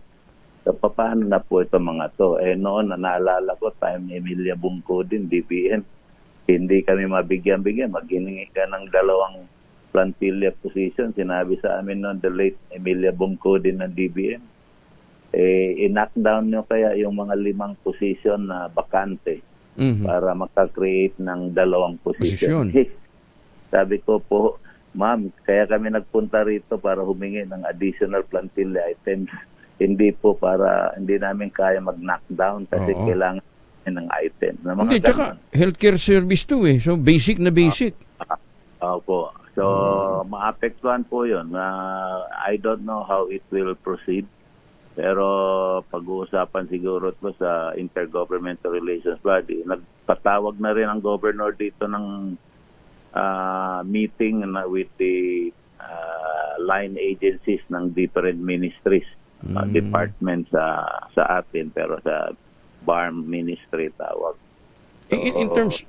So, paano na po ito mga to? Noon, naalala ko, time ni Emilia Bungko din, DBM, hindi kami mabigyan-bigyan. Maghiningi ka ng 2 plantilla position. Sinabi sa amin noon, the late Emilia Bungko din ng DBM. i-knockdown nyo kaya yung mga 5 position na bakante para makakreate ng 2 position. Sabi ko po, ma'am, kaya kami nagpunta rito para humingi ng additional plantilla items. Hindi po para, hindi namin kaya mag-knockdown kasi kailangan ng item. Na mga hindi, tsaka healthcare service to eh. So, basic na basic. Opo. So, maapektuhan po yun. I don't know how it will proceed. Pero pag-uusapan siguro ito sa Intergovernmental Relations Body. Nagpatawag na rin ang governor dito ng meeting with the line agencies ng different ministries, departments sa atin, pero sa BARM ministry tawag. So, in terms,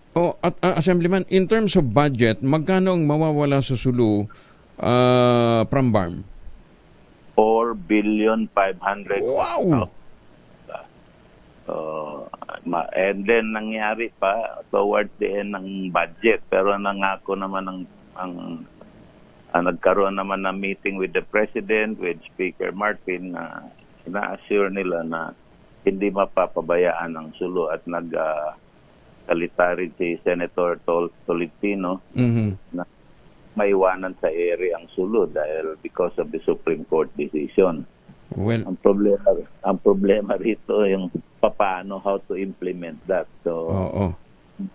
Assemblyman, in terms of budget, magkano ang mawawala sa Sulu from BARM? 4,500,000,000. Wow! And then nangyari pa towards the end ng budget, pero nangako naman ang nagkaroon naman ng meeting with the President, with Speaker Martin, na ina-assure nila na hindi mapapabayaan ang Sulu, at nagsalita rin si Senator Tolentino na maiwanan sa area ang Sulu dahil because of the Supreme Court decision. Well, ang problema rito yung paano, how to implement that. So,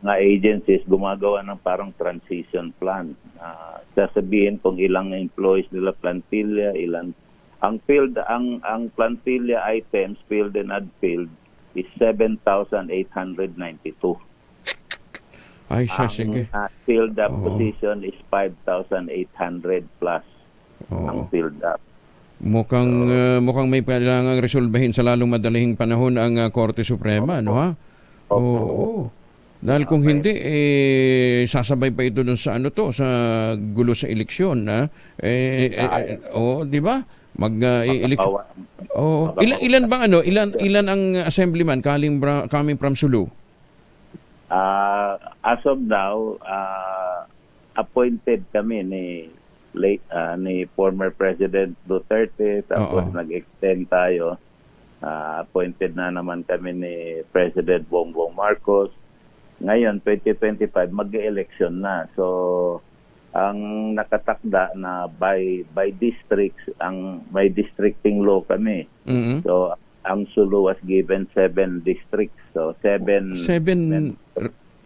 mga agencies gumagawa ng parang transition plan. Sasabihin kung ilang employees nila plantilla, ilan ang plantilla items, field and unfilled, is 7,892. Ay, siya, sige. Filled up position is 5,800 plus ang filled up. Mukhang may kailangang resolbahin sa lalong madalihing panahon ang Korte Suprema, no ha? Oo. Dahil kung hindi, sasabay pa ito dun sa sa gulo sa eleksyon, ha? Di ba? Mag-eleksyon. Ilan ba ilan ang assemblyman coming from Sulu? As of now, appointed kami ni former President Duterte, tapos nag-extend tayo. Appointed na naman kami ni President Bongbong Marcos. Ngayon, 2025, mag-election na. So, ang nakatakda na by districts, may districting law kami. So, ang Sulu was given 7 districts. So, 7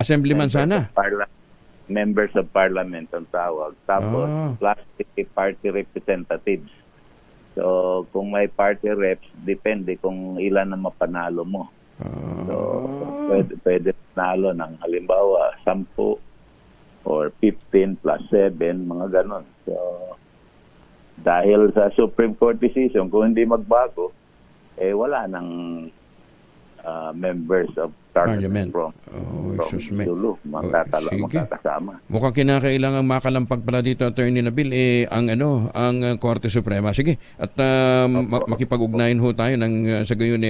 assemblyman sana? Members of Parliament ang tawag. Tapos, plus party representatives. So, kung may party reps, depende kung ilan ang mapanalo mo. So, pwede panalo ng halimbawa 10 or 15 plus 7, mga ganon. So, dahil sa Supreme Court decision, kung hindi magbago, wala nang members of Parliament from Sulu makakasama. Mukhang kinakailangan makalampag pala dito, Attorney Nabil, ang Korte Suprema. Sige, at makipag-ugnayan ho tayo ng sa gayon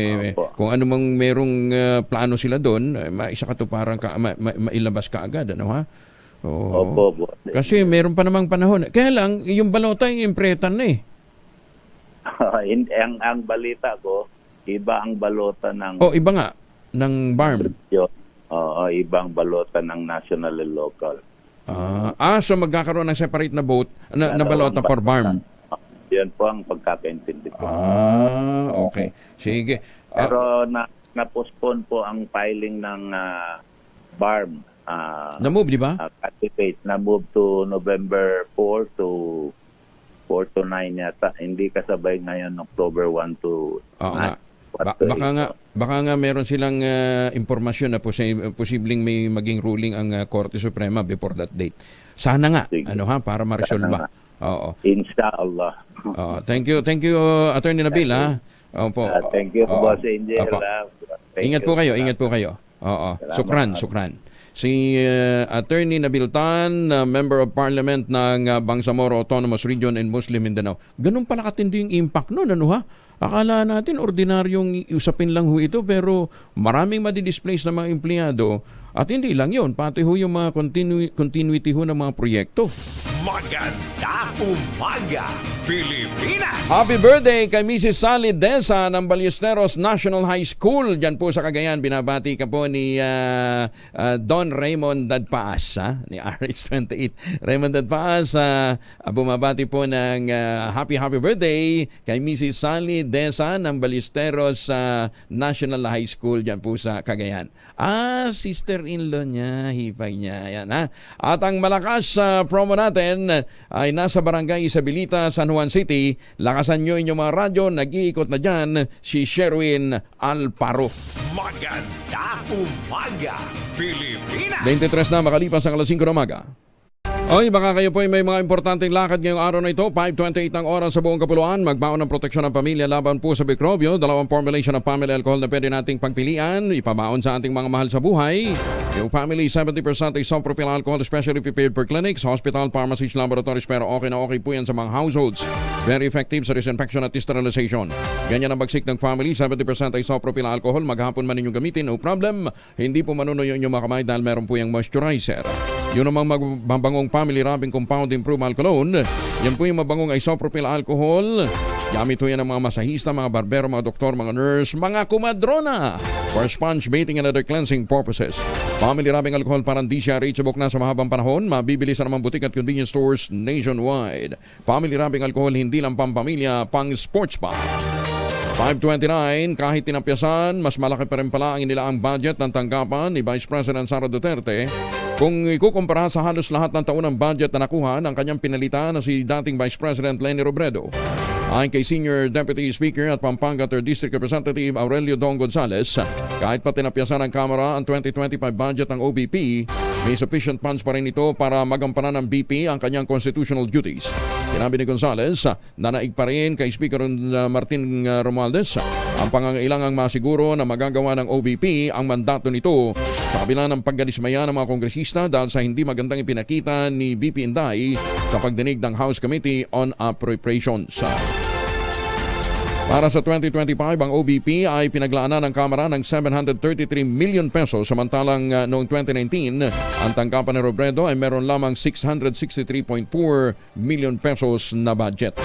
kung ano mang merong plano sila doon, maisakatuparan mailabas ka agad, ano ha? Opo. Kasi meron pa namang panahon. Kaya lang, yung balota yung impretan na ang balita ko, iba ang balota ng... iba nga, ng BARM. Ibang balota ng national and local. So magkakaroon ng separate na vote, na balota for BARM. Yan po ang pagkakaintindi ko. Okay. Sige. Pero na-postpone po ang filing ng BARM. Na-move, di ba? Na-move to November 4 to 9 yata. Hindi kasabay ngayon October 1 to 9. Baka nga meron silang impormasyon na posibleng may maging ruling ang Korte Suprema before that date. Sana nga, para ma-resolve. Inshallah. Thank you, Attorney Nabil, ha? Opo. Thank you, Boss Angel. Ingat po kayo. Sukran. Si Attorney Nabil Tan, Member of Parliament ng Bangsamoro Autonomous Region in Muslim Mindanao. Ganun pala katindi yung impact nun, ha? Akala natin ordinaryong usapin lang ito, pero maraming madidisplace na mga empleyado At hindi lang yun, pati ho yung mga continuity ho ng mga proyekto. Maganda umaga, Pilipinas! Happy birthday kay Mrs. Sally Deza ng Ballesteros National High School. Diyan po sa Cagayan, binabati ka po ni Don Raymond Dadpaas, ni RH28. Raymond Dadpaas, bumabati po ng happy birthday kay Mrs. Sally Deza ng Ballesteros National High School diyan po sa Cagayan. Sister-in-law niya, hipay niya. Ayan, ha? At ang malakas promo natin ay nasa Barangay Isabelita, San Juan City. Lakasan nyo inyong mga radyo. Nag-iikot na dyan si Sherwin Alparo. Maganda umaga, Pilipinas! 23 na makalipas ang alas 5 ng umaga. Oy, baka kayo po ay may mga importanteng lakad ngayong araw na ito. 5:28 ng oras sa buong kapuluan. Magbaon ng proteksyon ng pamilya laban po sa Bicrobio. Dalawang formulation ng family alcohol na pwede nating pagpilian. Ipabaon sa ating mga mahal sa buhay. Yung family, 70% isopropyl alcohol, especially prepared for clinics, hospital, pharmacies, laboratories. Pero okay na okay po yan sa mga households. Very effective sa disinfection at sterilization. Ganyan ang bagsik ng family, 70% isopropyl alcohol. Maghapon man ninyong gamitin, no problem. Hindi po manunoy yung mga kamay dahil meron po yung moisturizer. Yun namang mabangong family rubbing compound improved alcoholone. Yan po yung mabangong isopropyl alcohol. Gamit po yan ng mga masahista, mga barbero, mga doktor, mga nurse, mga kumadrona for sponge baiting and other cleansing purposes. Family rubbing alcohol parang di siya reachable na sa mahabang panahon. Mabibili sa namang butik at convenience stores nationwide. Family rubbing alcohol hindi lang pampamilya, pang sports pa. 5:29, kahit tinapyasan, mas malaki pa rin pala ang inilaang budget ng tanggapan ni Vice President Sara Duterte kung ikukumpara sa halos lahat ng taon ng budget na nakuha ng kanyang pinalitan na si dating Vice President Leni Robredo. Ayon kay Senior Deputy Speaker at Pampanga 3rd District Representative Aurelio Dong Gonzales, kahit pa tinapyasan ng Kamara ang 2025 budget ng OBP, may sufficient funds pa rin ito para magampanan ng BP ang kanyang constitutional duties. Sinabi ni Gonzales na naig pa rin kay Speaker Martin Romualdez ang pangangailangang masiguro na magagawa ng OBP ang mandato nito sa kabila ng pagdadismaya ng mga kongresista dahil sa hindi magandang ipinakita ni BP Inday sa pagdinig ng House Committee on Appropriations. Para sa 2025, ang OBP ay pinaglaanan ng Kamara ng 733 million pesos samantalang noong 2019, ang tanggapan ni Robredo ay meron lamang 663.4 million pesos na budget.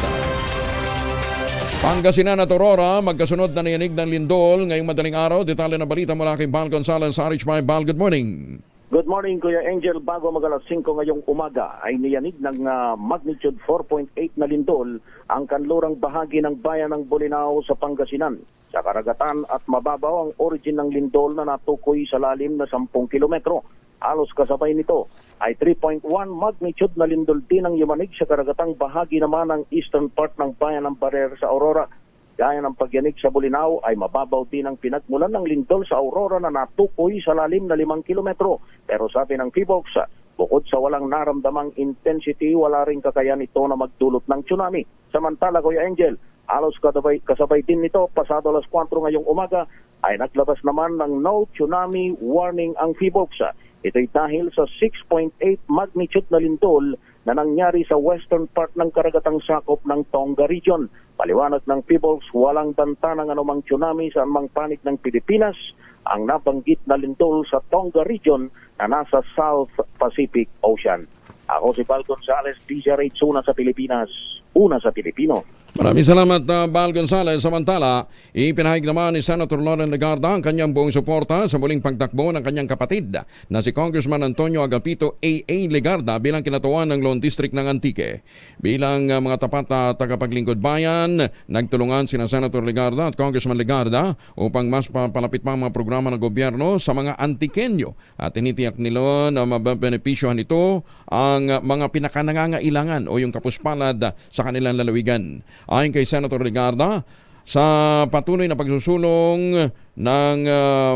Pangasinan at Aurora, magkasunod na niyanig ng lindol ngayong madaling araw. Detalye na balita mula kay Bal Gonzales sa RH5. Bal, good morning. Good morning, Kuya Angel. Bago mag-alas 5 ngayong umaga ay niyanig ng magnitude 4.8 na lindol ang kanlurang bahagi ng bayan ng Bolinao sa Pangasinan. Sa karagatan at mababaw ang origin ng lindol na natukoy sa lalim na 10 kilometro. Halos kasabay nito ay 3.1 magnitude na lindol din ang yumanig sa karagatang bahagi naman ng eastern part ng bayan ng Barer sa Aurora. Gaya ng pagyanig sa Bolinao ay mababaw din ang pinagmulan ng lindol sa Aurora na natukoy sa lalim na 5 kilometro. Pero sabi ng PHIVOLCS, bukod sa walang naramdamang intensity, wala rin kakayan ito na magdulot ng tsunami. Samantala, Kuya Angel, halos kasabay din nito, pasado alas 4 ngayong umaga, ay naglabas naman ng no tsunami warning ang PHIVOLCS. Ito'y dahil sa 6.8 magnitude na lindol na nangyari sa western part ng karagatang sakop ng Tonga Region. Paliwanag ng PHIVOLCS, walang banta ng anumang tsunami sa anumang panig ng Pilipinas ang nabanggit na lindol sa Tonga Region na nasa South Pacific Ocean. Ako si Bal Gonzales, DZRH, una sa Pilipinas, una sa Pilipino. Maraming salamat, Bal Gonzales. Samantala, ipinahayag naman ni Senator Loren Legarda ang kanyang buong suporta sa muling pagtakbo ng kanyang kapatid na si Congressman Antonio Agapito A.A. Legarda bilang kinatuan ng Lone District ng Antique. Bilang mga tapat na tagapaglingkod bayan, nagtulungan sina Senator Legarda at Congressman Legarda upang mas palapit pa ang mga programa ng gobyerno sa mga Antikenyo at tinitiyak nila na mabebenepisyohan ito ang mga pinakanangangailangan o yung kapuspalad sa kanilang lalawigan. Ayon kay Senator Legarda, sa patuloy na pagsusulong ng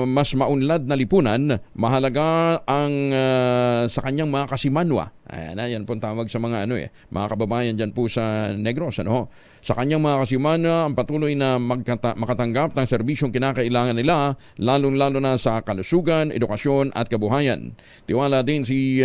mas maunlad na lipunan, mahalaga ang sa kanyang mga kasimanwa. Yan po tawag sa mga mga kababayan dyan po sa Negros. Sa kanyang mga kasimanwa, ang patuloy na makatanggap ng serbisyong kinakailangan nila, lalong-lalo na sa kalusugan, edukasyon at kabuhayan. Tiwala din si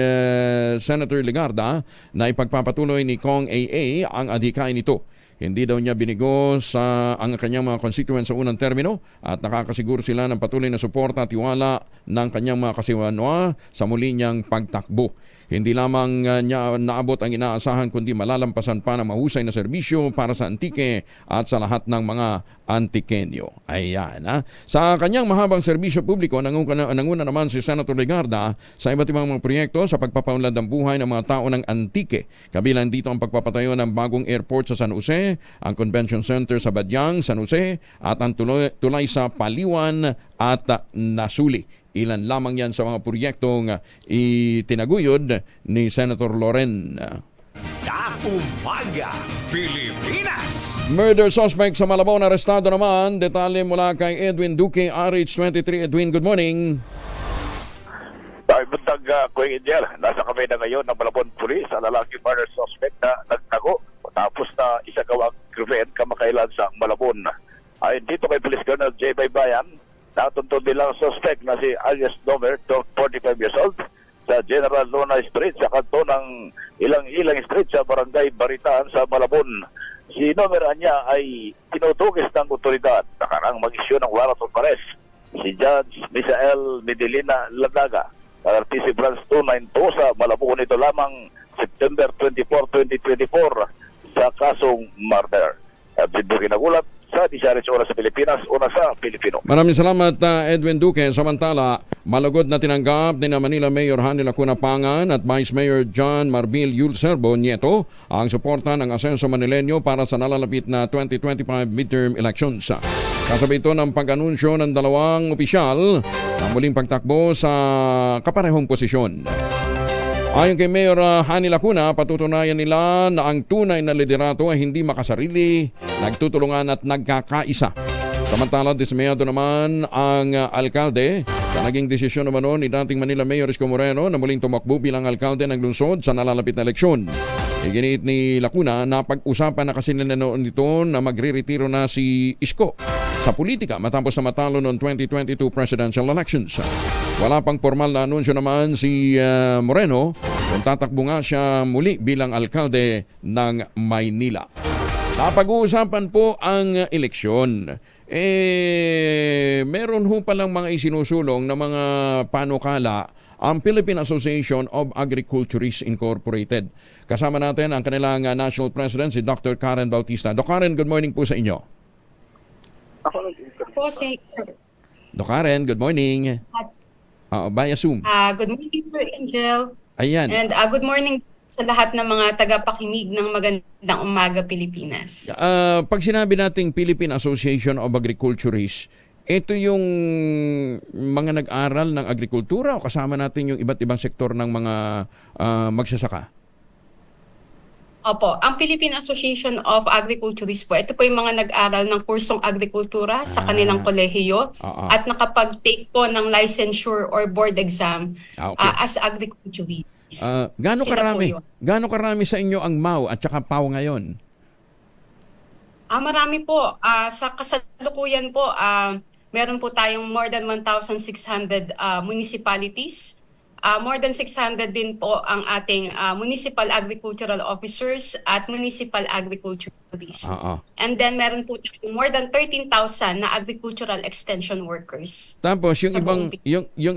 Senator Legarda na ipagpapatuloy ni Kong A.A. ang adhikain nito. Hindi daw niya binigo sa ang kanyang mga constituents sa unang termino at nakakasiguro sila ng patuloy na suporta at tiwala ng kanyang mga kasiwanwa sa muli niyang pagtakbo. Hindi lamang niya naabot ang inaasahan kundi malalampasan pa ng mahusay na serbisyo para sa Antique at sa lahat ng mga Antiqueño. Ayan. Sa kanyang mahabang serbisyo publiko, nanguna naman si Senator Legarda sa iba't ibang mga proyekto sa pagpapaunlad ng buhay ng mga tao ng Antique. Kabilang dito ang pagpapatayo ng bagong airport sa San Jose, ang convention center sa Badyang, San Jose, at ang tulay sa Paliwan at Nasuli. Ilan lamang yan sa mga proyektong itinaguyod ni Senator Loren. Umaga, Pilipinas! Murder suspect sa Malabon, arestado naman. Detalye mula kay Edwin Duque, RH23. Edwin, good morning. Ay, buntag Kuya Angel, nasa kami na ngayon ng Malabon Police ang lalaki murder suspect na nagtago tapos na isagawa ang krimen kamakailan sa Malabon. Ayon dito kay Police Colonel J. Baybayan, natuntun nilang suspect na si alias Domer, 45 years old, sa General Luna Street sa kanto ng Ilang Street sa Barangay Baritaan sa Malabon. Si Domer anya ay tinutugis ng otoridad na karang mag-issue ng warrant of arrest. Si Judge Misael Medellina Ladaga, RTC Branch 292 sa Malabon, ito lamang September 24, 2024 sa kasong murder. At dito kinagulat sa Disaris Oras sa Pilipinas, una sa Pilipino. Maraming salamat Edwin Duque. Samantala, malugod na tinanggap ni Manila Mayor Hanny Lacuna Pangan at Vice Mayor John Marbil Yulcerbo Nieto ang suporta ng Asenso Manileño para sa nalalapit na 2025 midterm elections. Kasabay ito ng pag-anunsyo ng dalawang opisyal na muling pagtakbo sa kaparehong posisyon. Ayon kay Mayor Hanny Lacuna, patutunayan nila na ang tunay na liderato ay hindi makasarili, nagtutulungan at nagkakaisa. Samantala, dismayado naman ang alkalde sa naging desisyon naman noon ni dating Manila Mayor Isko Moreno na muling tumakbo bilang alkalde ng lungsod sa nalalapit na eleksyon. Iginiit ni Lacuna na pag-usapan na kasi nila noon nito na magre-retiro na si Isko sa politika matapos na matalo noong 2022 presidential elections. Wala pang formal na anunsyo naman si Moreno kung tatakbo nga siya muli bilang alkalde ng Maynila. Napag-uusapan po ang eleksyon. Meron ho palang mga isinusulong na mga panukala ang Philippine Association of Agriculturists Incorporated. Kasama natin ang kanilang National President, si Dr. Karen Bautista. Dr. Karen, good morning po sa inyo. Dr. Karen, good morning. Via Zoom. Good morning, Sir Angel. Ayan. And good morning sa lahat ng mga tagapakinig ng Magandang Umaga, Pilipinas. Pag sinabi nating Philippine Association of Agriculturists, ito yung mga nag-aral ng agrikultura o kasama natin yung iba't ibang sektor ng mga magsasaka? Opo, ang Philippine Association of Agriculturists po, ito po yung mga nag-aral ng kursong agrikultura sa kanilang kolehiyo at nakapag-take po ng licensure or board exam as agriculturists. Gaano karami sa inyo ang MAU at saka PAW ngayon? Marami po. Sa kasalukuyan po, meron po tayong more than 1,600 municipalities. More than 600 din po ang ating municipal agricultural officers at municipal agriculturists. And then meron po tayong more than 13,000 na agricultural extension workers. Tapos yung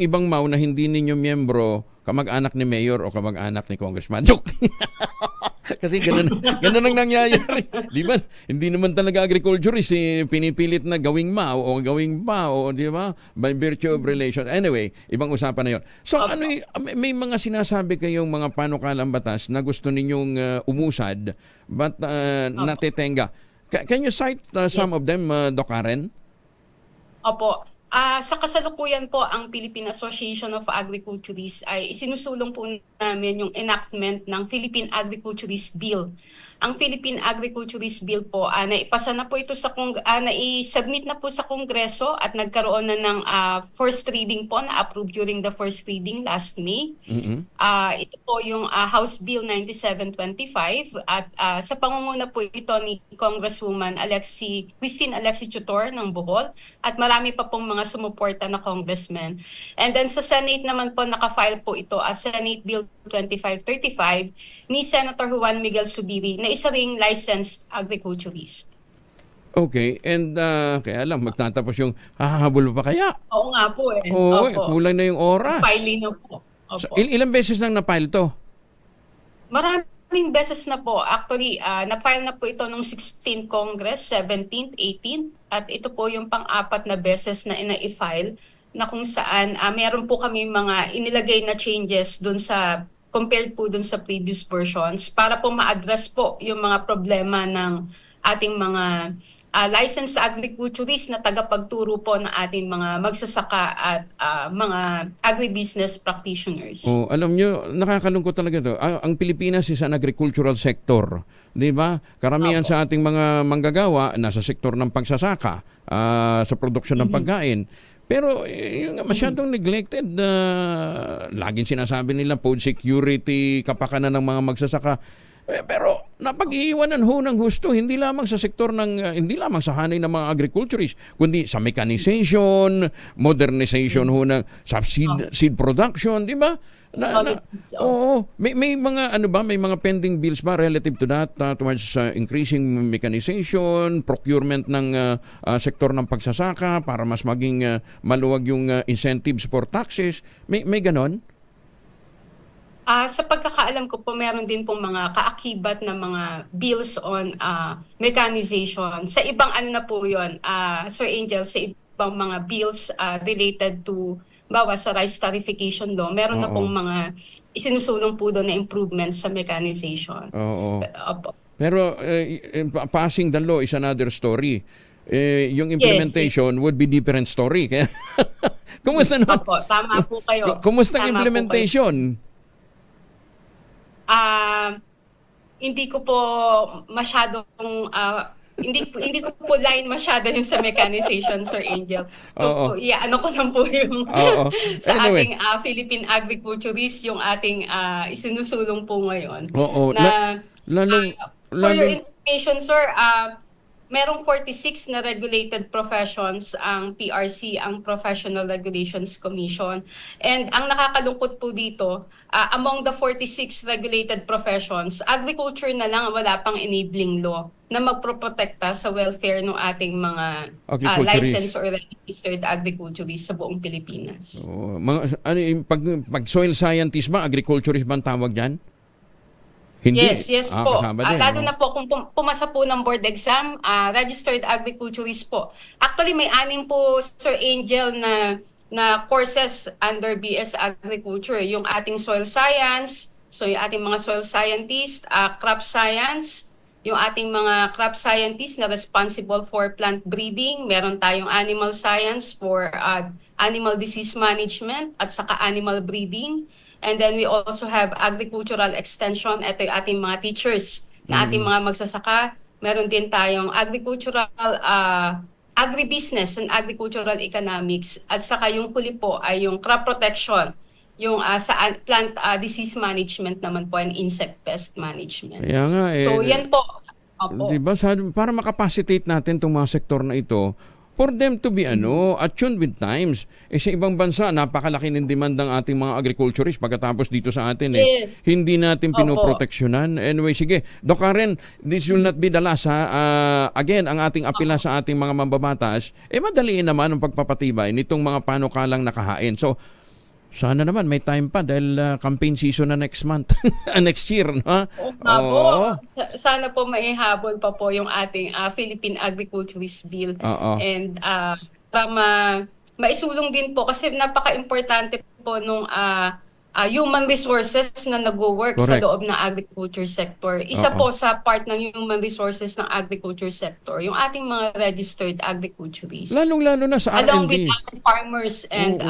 ibang MAU na hindi ninyo miyembro, kamag-anak ni Mayor o kamag-anak ni Congressman. Joke! Kasi ganun ang nangyayari. Di ba? Hindi naman talaga agriculturist, pinipilit na gawing MAU o gawing PAW, di ba? By virtue of relation. Anyway, ibang usapan na yon. So, may mga sinasabi kayong mga panukalang batas na gusto ninyong umusad but natetenga. Can you cite some of them, Doc Karen? Opo. Sa kasalukuyan po, ang Philippine Association of Agriculturists ay isinusulong po namin yung enactment ng Philippine Agriculturist Bill. Ang Philippine Agriculturist Bill po, naipasa na po ito nai-submit na po sa Kongreso at nagkaroon na ng first reading po, na-approve during the first reading last May. Ito po yung House Bill 9725 at sa pangunguna po ito ni Congresswoman Christine Alexi Tutor ng Bohol at marami pa pong mga sumuporta na congressmen. And then sa Senate naman po, nakafile po ito as Senate Bill 2535 ni Senator Juan Miguel Zubiri na na isa ring licensed agriculturist. Okay, and kaya lang, magtatapos yung hahabol pa kaya? Oo nga po eh. Oo, Opo. kulang na yung oras. Filing na po. Opo. So, ilang beses nang na-file to? Maraming beses na po. Actually, na-file na po ito nung 16th Congress, 17th, 18th, at ito po yung pang-apat na beses na ina-file na kung saan meron po kami mga inilagay na changes dun sa compared po dun sa previous versions para po ma-address po yung mga problema ng ating mga licensed agriculturists na tagapagturo po ng ating mga magsasaka at mga agribusiness practitioners. Oh, alam nyo, nakakalungkot talaga to. Ang Pilipinas is an agricultural sector. Di ba? Karamihan sa ating mga manggagawa nasa sektor ng pagsasaka, sa produksyon ng pagkain. Pero yung masyadong neglected, laging sinasabi nila food security, kapakanan ng mga magsasaka. Pero napag-iiwanan ho ng husto hindi lamang sa sektor ng hindi lamang sa hanay ng mga agriculturists, kundi sa mechanization, modernization ho ng sa seed production, di ba? May mga may mga pending bills ba relative to that towards increasing mechanization, procurement ng sektor ng pagsasaka para mas maging maluwag yung incentives for taxes. May ganon? Sa pagkakaalam ko po, meron din pong mga kaakibat na mga bills on mechanization. Sa ibang na po yun, Sir Angel, sa ibang mga bills related to bawa sa rice tarification law, meron na pong mga isinusulong po doon na improvements sa mechanization. Oo. Pero passing the law is another story. Yung implementation would be different story. Kaya kumusta naman? Opo, tama po kayo. Kumusta ang implementation? Hindi ko po masyadong hindi ko po line masyado yung sa mechanization, Sir Angel. Ano ko lang po yung sa ating Philippine agriculturists, yung ating isinusulong po ngayon. For your information, sir, merong 46 na regulated professions ang PRC, ang Professional Regulations Commission. And ang nakakalungkot po dito, among the 46 regulated professions, agriculture na lang wala pang enabling law na magproprotekta sa welfare ng ating mga licensed or registered agriculturists sa buong Pilipinas. Pag soil scientist ba, agriculturist ba ang tawag dyan? Hindi. Yes po. Lalo na po kung pumasa po ng board exam, registered agriculturist po. Actually, may 6 po, Sir Angel, na courses under BS Agriculture. Yung ating soil science, so yung ating mga soil scientist, crop science, yung ating mga crop scientists na responsible for plant breeding, meron tayong animal science for animal disease management at saka animal breeding. And then we also have agricultural extension. Ito yung ating mga teachers na ating mga magsasaka. Meron din tayong agricultural, agribusiness and agricultural economics. At saka yung huli po ay yung crop protection. Yung sa plant disease management naman po and insect pest management. Kaya nga, so yan po. Diba, para makapacitate natin itong mga sektor na ito, for them to be attuned with times. Sa ibang bansa, napakalaki ng demand ng ating mga agriculturists pagkatapos dito sa atin. Yes. Hindi natin pinoproteksyonan. Anyway, sige. Doc Karen, this will not be the last. Again, ang ating apela sa ating mga mambabatas, madaliin naman ang pagpapatibay nitong mga panukalang nakahain. So, sana naman may time pa dahil campaign season na next month. Next year, no? Sana po maihabol pa po yung ating Philippine Agriculturist Bill. And para maisulong din po kasi napaka-importante po nung human resources na nag-work sa loob ng agriculture sector. Isa po sa part ng human resources ng agriculture sector, yung ating mga registered agriculturists. Lalong-lalo na sa R&D. Along with other farmers and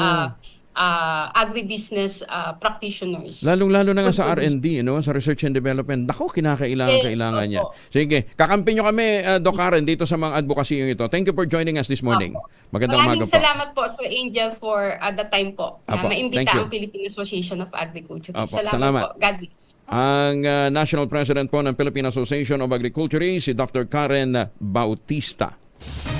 agribusiness practitioners. Lalong-lalo na nga sa R&D, sa research and development. Naku, kailangan niya. Sige, kakampi nyo kami, Doc Karen, dito sa mga advocacy ito. Thank you for joining us this morning. Magandang umaga po. Maraming salamat po, Sir Angel, for the time po na maimbita ang Philippine Association of Agriculture. Salamat po. God bless. Ang National President po ng Philippine Association of Agriculturists, si Dr. Karen Bautista.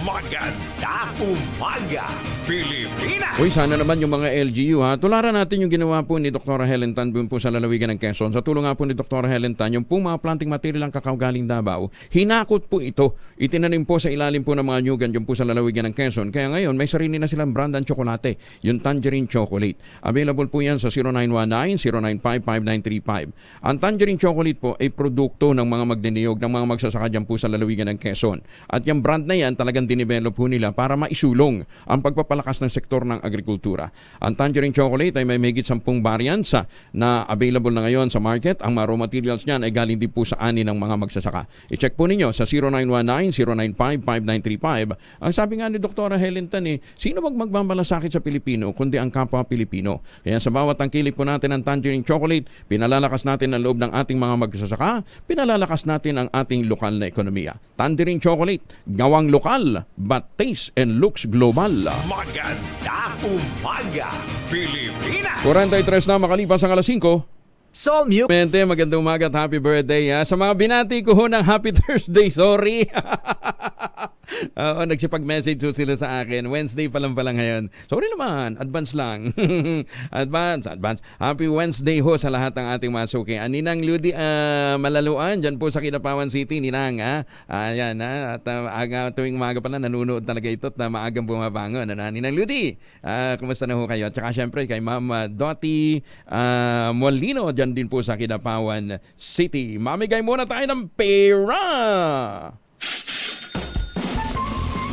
Magandang umaga, Pilipinas! Uy, sana naman yung mga LGU ha. Tularan natin yung ginawa po ni Dr. Helen Tan po sa lalawigan ng Quezon. Sa tulong nga po ni Dr. Helen Tan, yung po mga planting material ng kakao galing Davao, hinakot po ito. Itinanim po sa ilalim po ng mga nyugan yung po sa lalawigan ng Quezon. Kaya ngayon, may sarili na silang brand ng tsokolate, yung Tangerine Chocolate. Available po yan sa 0919-095-5935. Ang Tangerine Chocolate po ay produkto ng mga magniniyog ng mga magsasaka dyan po sa lalawigan ng Quezon. At yung brand na yan talagang dinevelop po nila para maisulong ang pagpapalakas ng sektor ng agrikultura. Ang Tangerine Chocolate ay may mahigit 10 variants na available na ngayon sa market. Ang mga raw materials niyan ay galing din po sa ani ng mga magsasaka. I-check po ninyo sa 0919-095-5935. Ang sabi nga ni Dr. Helen Tan, sino magmamalasakit sa Pilipino kundi ang kapwa Pilipino. Kaya sa bawat tangkilik po natin ng Tangerine Chocolate, pinalalakas natin ang loob ng ating mga magsasaka, pinalalakas natin ang ating lokal na ekonomiya. Tangerine Chocolate, gawang lokal, but taste and looks global. Maganda umaga, Pilipinas! 43 na makalipas ang alas 5. Soul Milk. Magandang umaga at happy birthday. Sa mga binati ko ng happy Thursday, sorry. Oo, nagsipag-message sila sa akin. Wednesday pa lang pala ngayon. Sorry naman, advance lang. advance. Happy Wednesday ho sa lahat ng ating masuki. Ninang Ludi Malaluan, dyan po sa Kidapawan City, Ninang. Ayan, at tuwing umaga pala, nanunood talaga ito at maagang bumabangon. Ninang Ludi, kumusta na ho kayo? At saka syempre kay Ma'am Dottie Molino, dyan din po sa Kidapawan City. Mamigay muna tayo ng pera!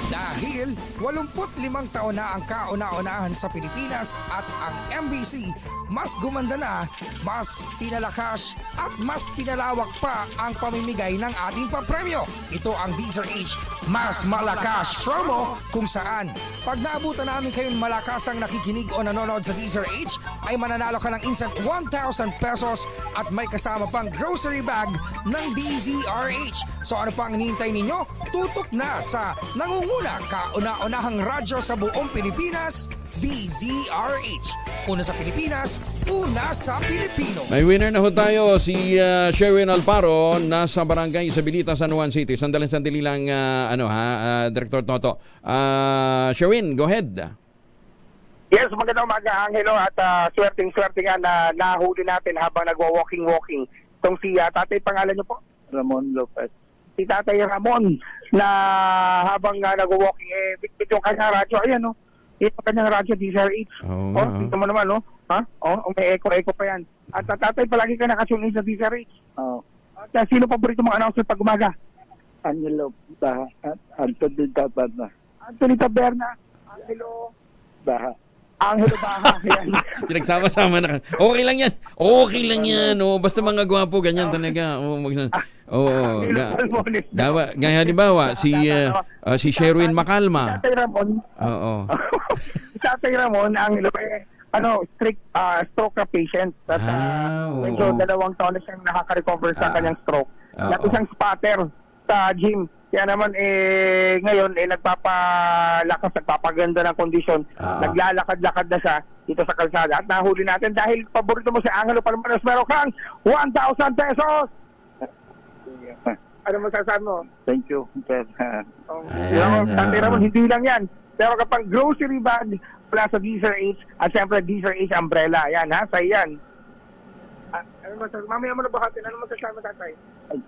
Dahil 85 taon na ang kauna-unahan sa Pilipinas at ang MBC mas gumanda na, mas pinalakas at mas pinalawak pa ang pamimigay ng ating papremyo. Ito ang DZRH Mas Malakas Promo kung saan pag naabutan namin kayong malakasang nakikinig o nanonood sa DZRH ay mananalo ka ng instant 1,000 pesos at may kasama pang grocery bag ng DZRH. So ano pang hinihintay ninyo? Tutok na sa nangunguna kauna-unahang radyo sa buong Pilipinas, DZRH. Una sa Pilipinas, una sa Pilipino. May winner na ho tayo, si Sherwin Alparo, nasa Barangay Isabelita, San Juan City. Sandali lang, Director Toto. Sherwin, go ahead. Yes, magandang umaga, Angelo, at swerting-swerte nga na nahuli natin habang nagwa-walking. Itong si tatay, pangalan niyo po? Ramon Lopez. Si tatay Ramon na habang nagwa-walking, bitbit yung kanyang radyo. Ayan, no? Ito kanyang radyo, DZRH. Dito mo naman, no? Ha? May echo pa yan. At tatay, palagi ka nakasunin sa DZRH. At sino paborito mong announcer pag umaga? Angelo Baha at Anthony Taberna. Anthony Taberna. Angelo Baha. Angelo Baha. Yan. Pinagsama-sama na. Okay lang yan. Basta mga gwapo, ganyan talaga. Gaya halimbawa, si Sherwin Makalma. Tatay Ramon. Oo. Tatay Ramon, Angelo, strict stroke patient. At medyo 2 taon na siyang nakaka-recover sa kanyang stroke. Dati siyang spotter sa gym. Kaya naman ngayon nagpapalakas, nagpapaganda ng kondisyon. Naglalakad-lakad na siya dito sa kalsada. At nahuli natin dahil paborito mo si Angelo Palmares, meron kang 1,000 pesos! Ano masasabi mo? Thank you. Tatay Ramon, hindi lang yan. Pero kapag grocery bag mula sa DZRH at siyempre DZRH umbrella. Yan ha, sa iyan. Mamaya mo na bahatin. Ano masasabi mo, tatay?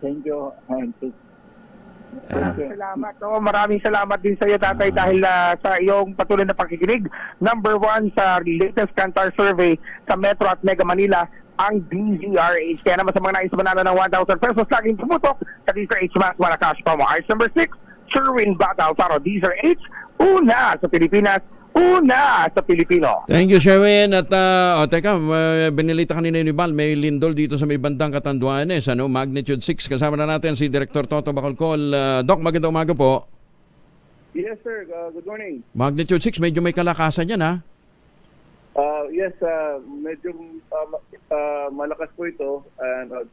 Thank you. Salamat. Maraming salamat din sa iyo, tatay, dahil sa iyong patuloy na pakikinig. Number 1 sa latest Kantar survey sa Metro at Mega Manila, ang DZRH. Kaya naman sa mga nais manalo ng 1,000 pesos, laging tumutok sa DZRH Mas Malakas Promo. Ice number 6, Sherwin Bata Alfaro, DZRH, una sa Pilipinas, una sa Pilipino. Thank you, Sherwin. At teka, binilita kanina ni Val, may lindol dito sa may bandang Catanduanes, magnitude 6. Kasama na natin si Director Toto Bacolcol. Doc, magandang umaga po. Yes, sir. Good morning. Magnitude 6, medyo may kalakasan yan, ha? Yes, medyo malakas po ito,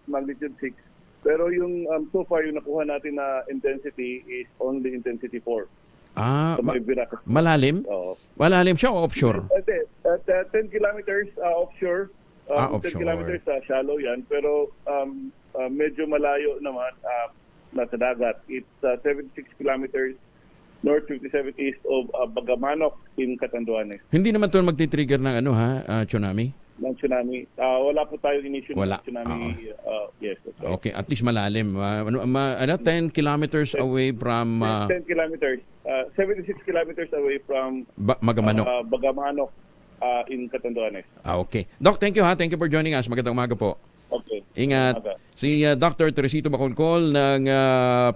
magnitude 6. Pero yung so far, yung nakuha natin na intensity is only intensity 4. Malalim? Malalim siya o offshore? 10 kilometers offshore. 10 kilometers shallow yan. Pero medyo malayo naman nasa dagat. It's 76 kilometers North 57 East of Bagamanok in Catanduanes. Hindi naman ito magti-trigger ng tsunami? Ng tsunami. Wala po tayo initial Wala. ng tsunami. Yes, that's right. Okay, at least malalim. 10 kilometers away from 10 kilometers. 76 kilometers away from Bagamanok. Bagamanok in Catanduanes. Okay. Doc, thank you ha. Thank you for joining us. Magandang umaga po. Okay. Ingat. Si Dr. Teresito Bacolcol ng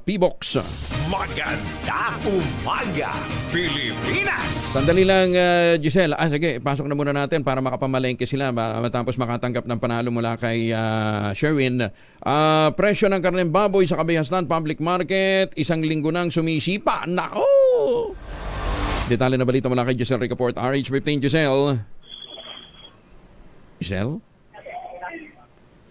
PBOX. Magandang umaga, Pilipinas! Sandali lang, Giselle. Sige, pasok na muna natin para makapamalengke sila matapos makatanggap ng panalo mula kay Sherwin. Presyo ng karneng baboy sa Kabihasnan Public Market, isang linggo nang sumisipa. Nako! Detalye na balita mula kay Giselle Ricaport, RH15. Giselle? Giselle?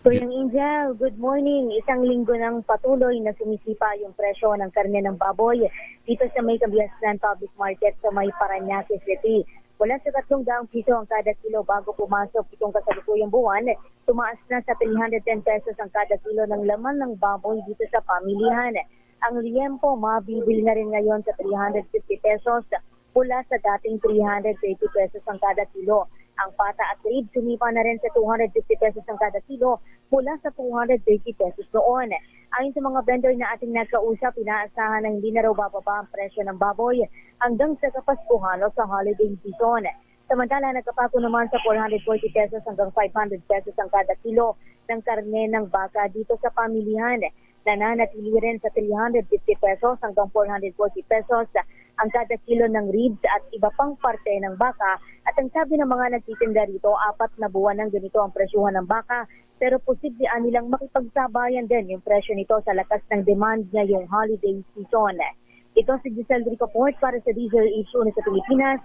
Kuyang Angel, good morning. Isang linggo ng patuloy na sumisipa yung presyo ng karne ng baboy dito sa may Kabihasnan Public Market sa may Parañaque City. Wala sa 300 piso ang kada kilo bago pumasok itong kasalukuyang buwan. Tumaas na sa 310 pesos ang kada kilo ng laman ng baboy dito sa pamilihan. Ang liempo mabibili na rin ngayon sa 350 pesos mula sa dating 330 pesos ang kada kilo. Ang pata at rib sumipa na rin sa 250 pesos ang kada kilo mula sa 230 pesos noon. Ayon sa mga vendor na ating nagkausap, inaasahan na hindi na raw bababa ang presyo ng baboy hanggang sa Kapaskuhan o sa holiday season. Samantala, nagkapako naman sa 440 pesos hanggang 500 pesos ang kada kilo ng karne ng baka dito sa pamilihan. Nananatili rin sa 350 pesos hanggang 440 pesos ang kada kilo ng ribs at iba pang parte ng baka. At ang sabi ng mga nagtitinda rito, 4 na buwan ng ganito ang presyuhan ng baka, pero posible nilang makipagsabayan din yung presyo nito sa lakas ng demand ngayong holiday season. Ito si Giselle Ricaport para sa DZRH, una sa Pilipinas,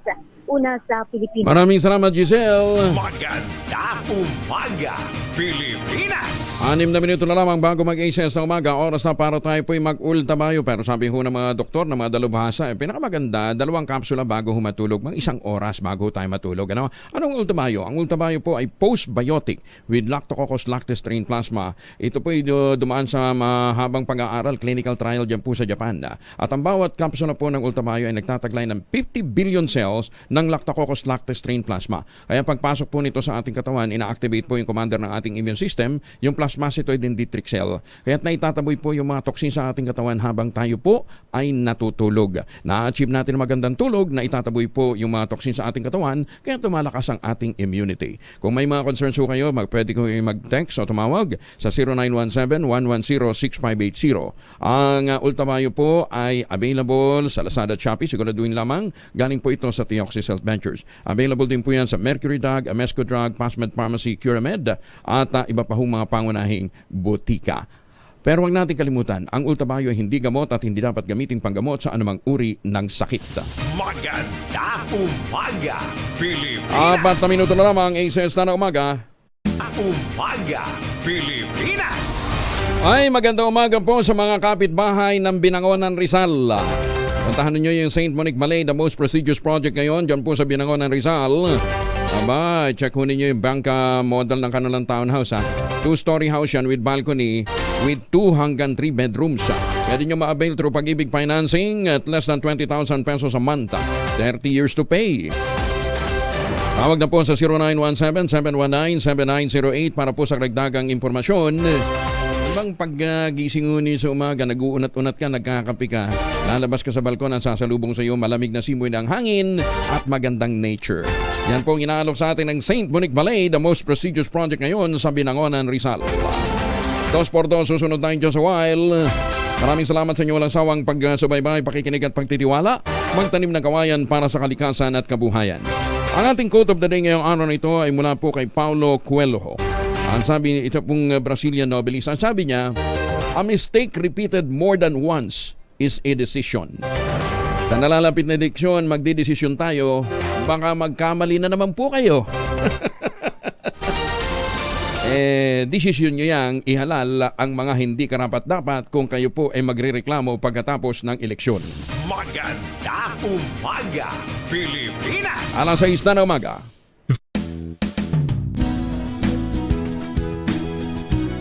una sa Pilipinas. Maraming salamat, Giselle. Magandang umaga, Pilipinas! 6 na minuto na lamang bago mag-ACS na umaga. Oras na para tayo po'y mag-ultamayo. Pero sabi ho ng mga doktor, ng mga dalubhasa, pinakamaganda, 2 kapsula bago humatulog. Mga 1 oras bago tayo matulog. Anong ultamayo? Ang ultamayo po ay postbiotic with Lactococcus lactis strain plasma. Ito po'y dumaan sa mahabang pag-aaral, clinical trial dyan po sa Japan. At ang bawat kapsula po ng ultamayo ay nagtataglay ng 50 billion cells ng Lactococcus lactis strain plasma. Kaya pagpasok po nito sa ating katawan, ina-activate po yung commander ng ating immune system, yung plasmacytoid dendritic cell. Kaya't naitataboy po yung mga toxin sa ating katawan habang tayo po ay natutulog. Na-achieve natin magandang tulog, na itataboy po yung mga toxin sa ating katawan, kaya tumalakas ang ating immunity. Kung may mga concerns po kayo, pwede ko mag-text o tumawag sa 0917-110-6580. Ang ultamayo po ay available sa Lazada at Shopee. Siguraduhin lamang, galing po ito sa Theoxis Health Ventures. Available din po yan sa Mercury Drug, Amesco Drug, Pasmed Pharmacy, Curamed, at iba pa hong mga pangunahing botika. Pero huwag natin kalimutan, ang ultamayo ay hindi gamot at hindi dapat gamitin panggamot sa anumang uri ng sakit. Magandang umaga, Pilipinas! 4 na minuto na lamang, ACS na umaga. Umaga, Pilipinas! Ay, magandang umaga po sa mga kapitbahay ng Binangonan, Rizal. Puntahan ninyo yung St. Monique Malay, the most prestigious project ngayon, dyan po sa Binangonan, Rizal. Aba, check ho ninyo yung banka model ng kanilang townhouse. 2-story house yan with balcony with 2 hanggang 3 bedrooms. Pwede nyo ma-avail through Pag-ibig Financing at less than 20,000 pesos a month. 30 years to pay. Tawag na po sa 0917-719-7908 para po sa karagdagang impormasyon. Ibang paggising ni sa umaga, nag-uunat-unat ka, nagkakapi ka, lalabas ka sa balkon, ang sasalubong sa iyo, malamig na simoy ng hangin at magandang nature. Yan po ang inaalok sa atin ng St. Monique Balay, the most prestigious project ngayon sa Binangonan, Rizal. 2x2, susunod tayo dyan sa while. Maraming salamat sa inyo walang sawang pagsubaybay, pakikinig at pagtitiwala, magtanim ng kawayan para sa kalikasan at kabuhayan. Ang ating quote of the day ngayong araw na ito ay mula po kay Paulo Coelho. Ang sabi, ito pong Brazilian novelist, ang sabi niya, a mistake repeated more than once is a decision. Sa nalalapit na diksyon, magdidesisyon tayo, baka magkamali na naman po kayo. Desisyon nyo yang ihalal ang mga hindi karapat-dapat kung kayo po ay magrereklamo pagkatapos ng eleksyon. Magandang umaga, Pilipinas! 6:00 na umaga.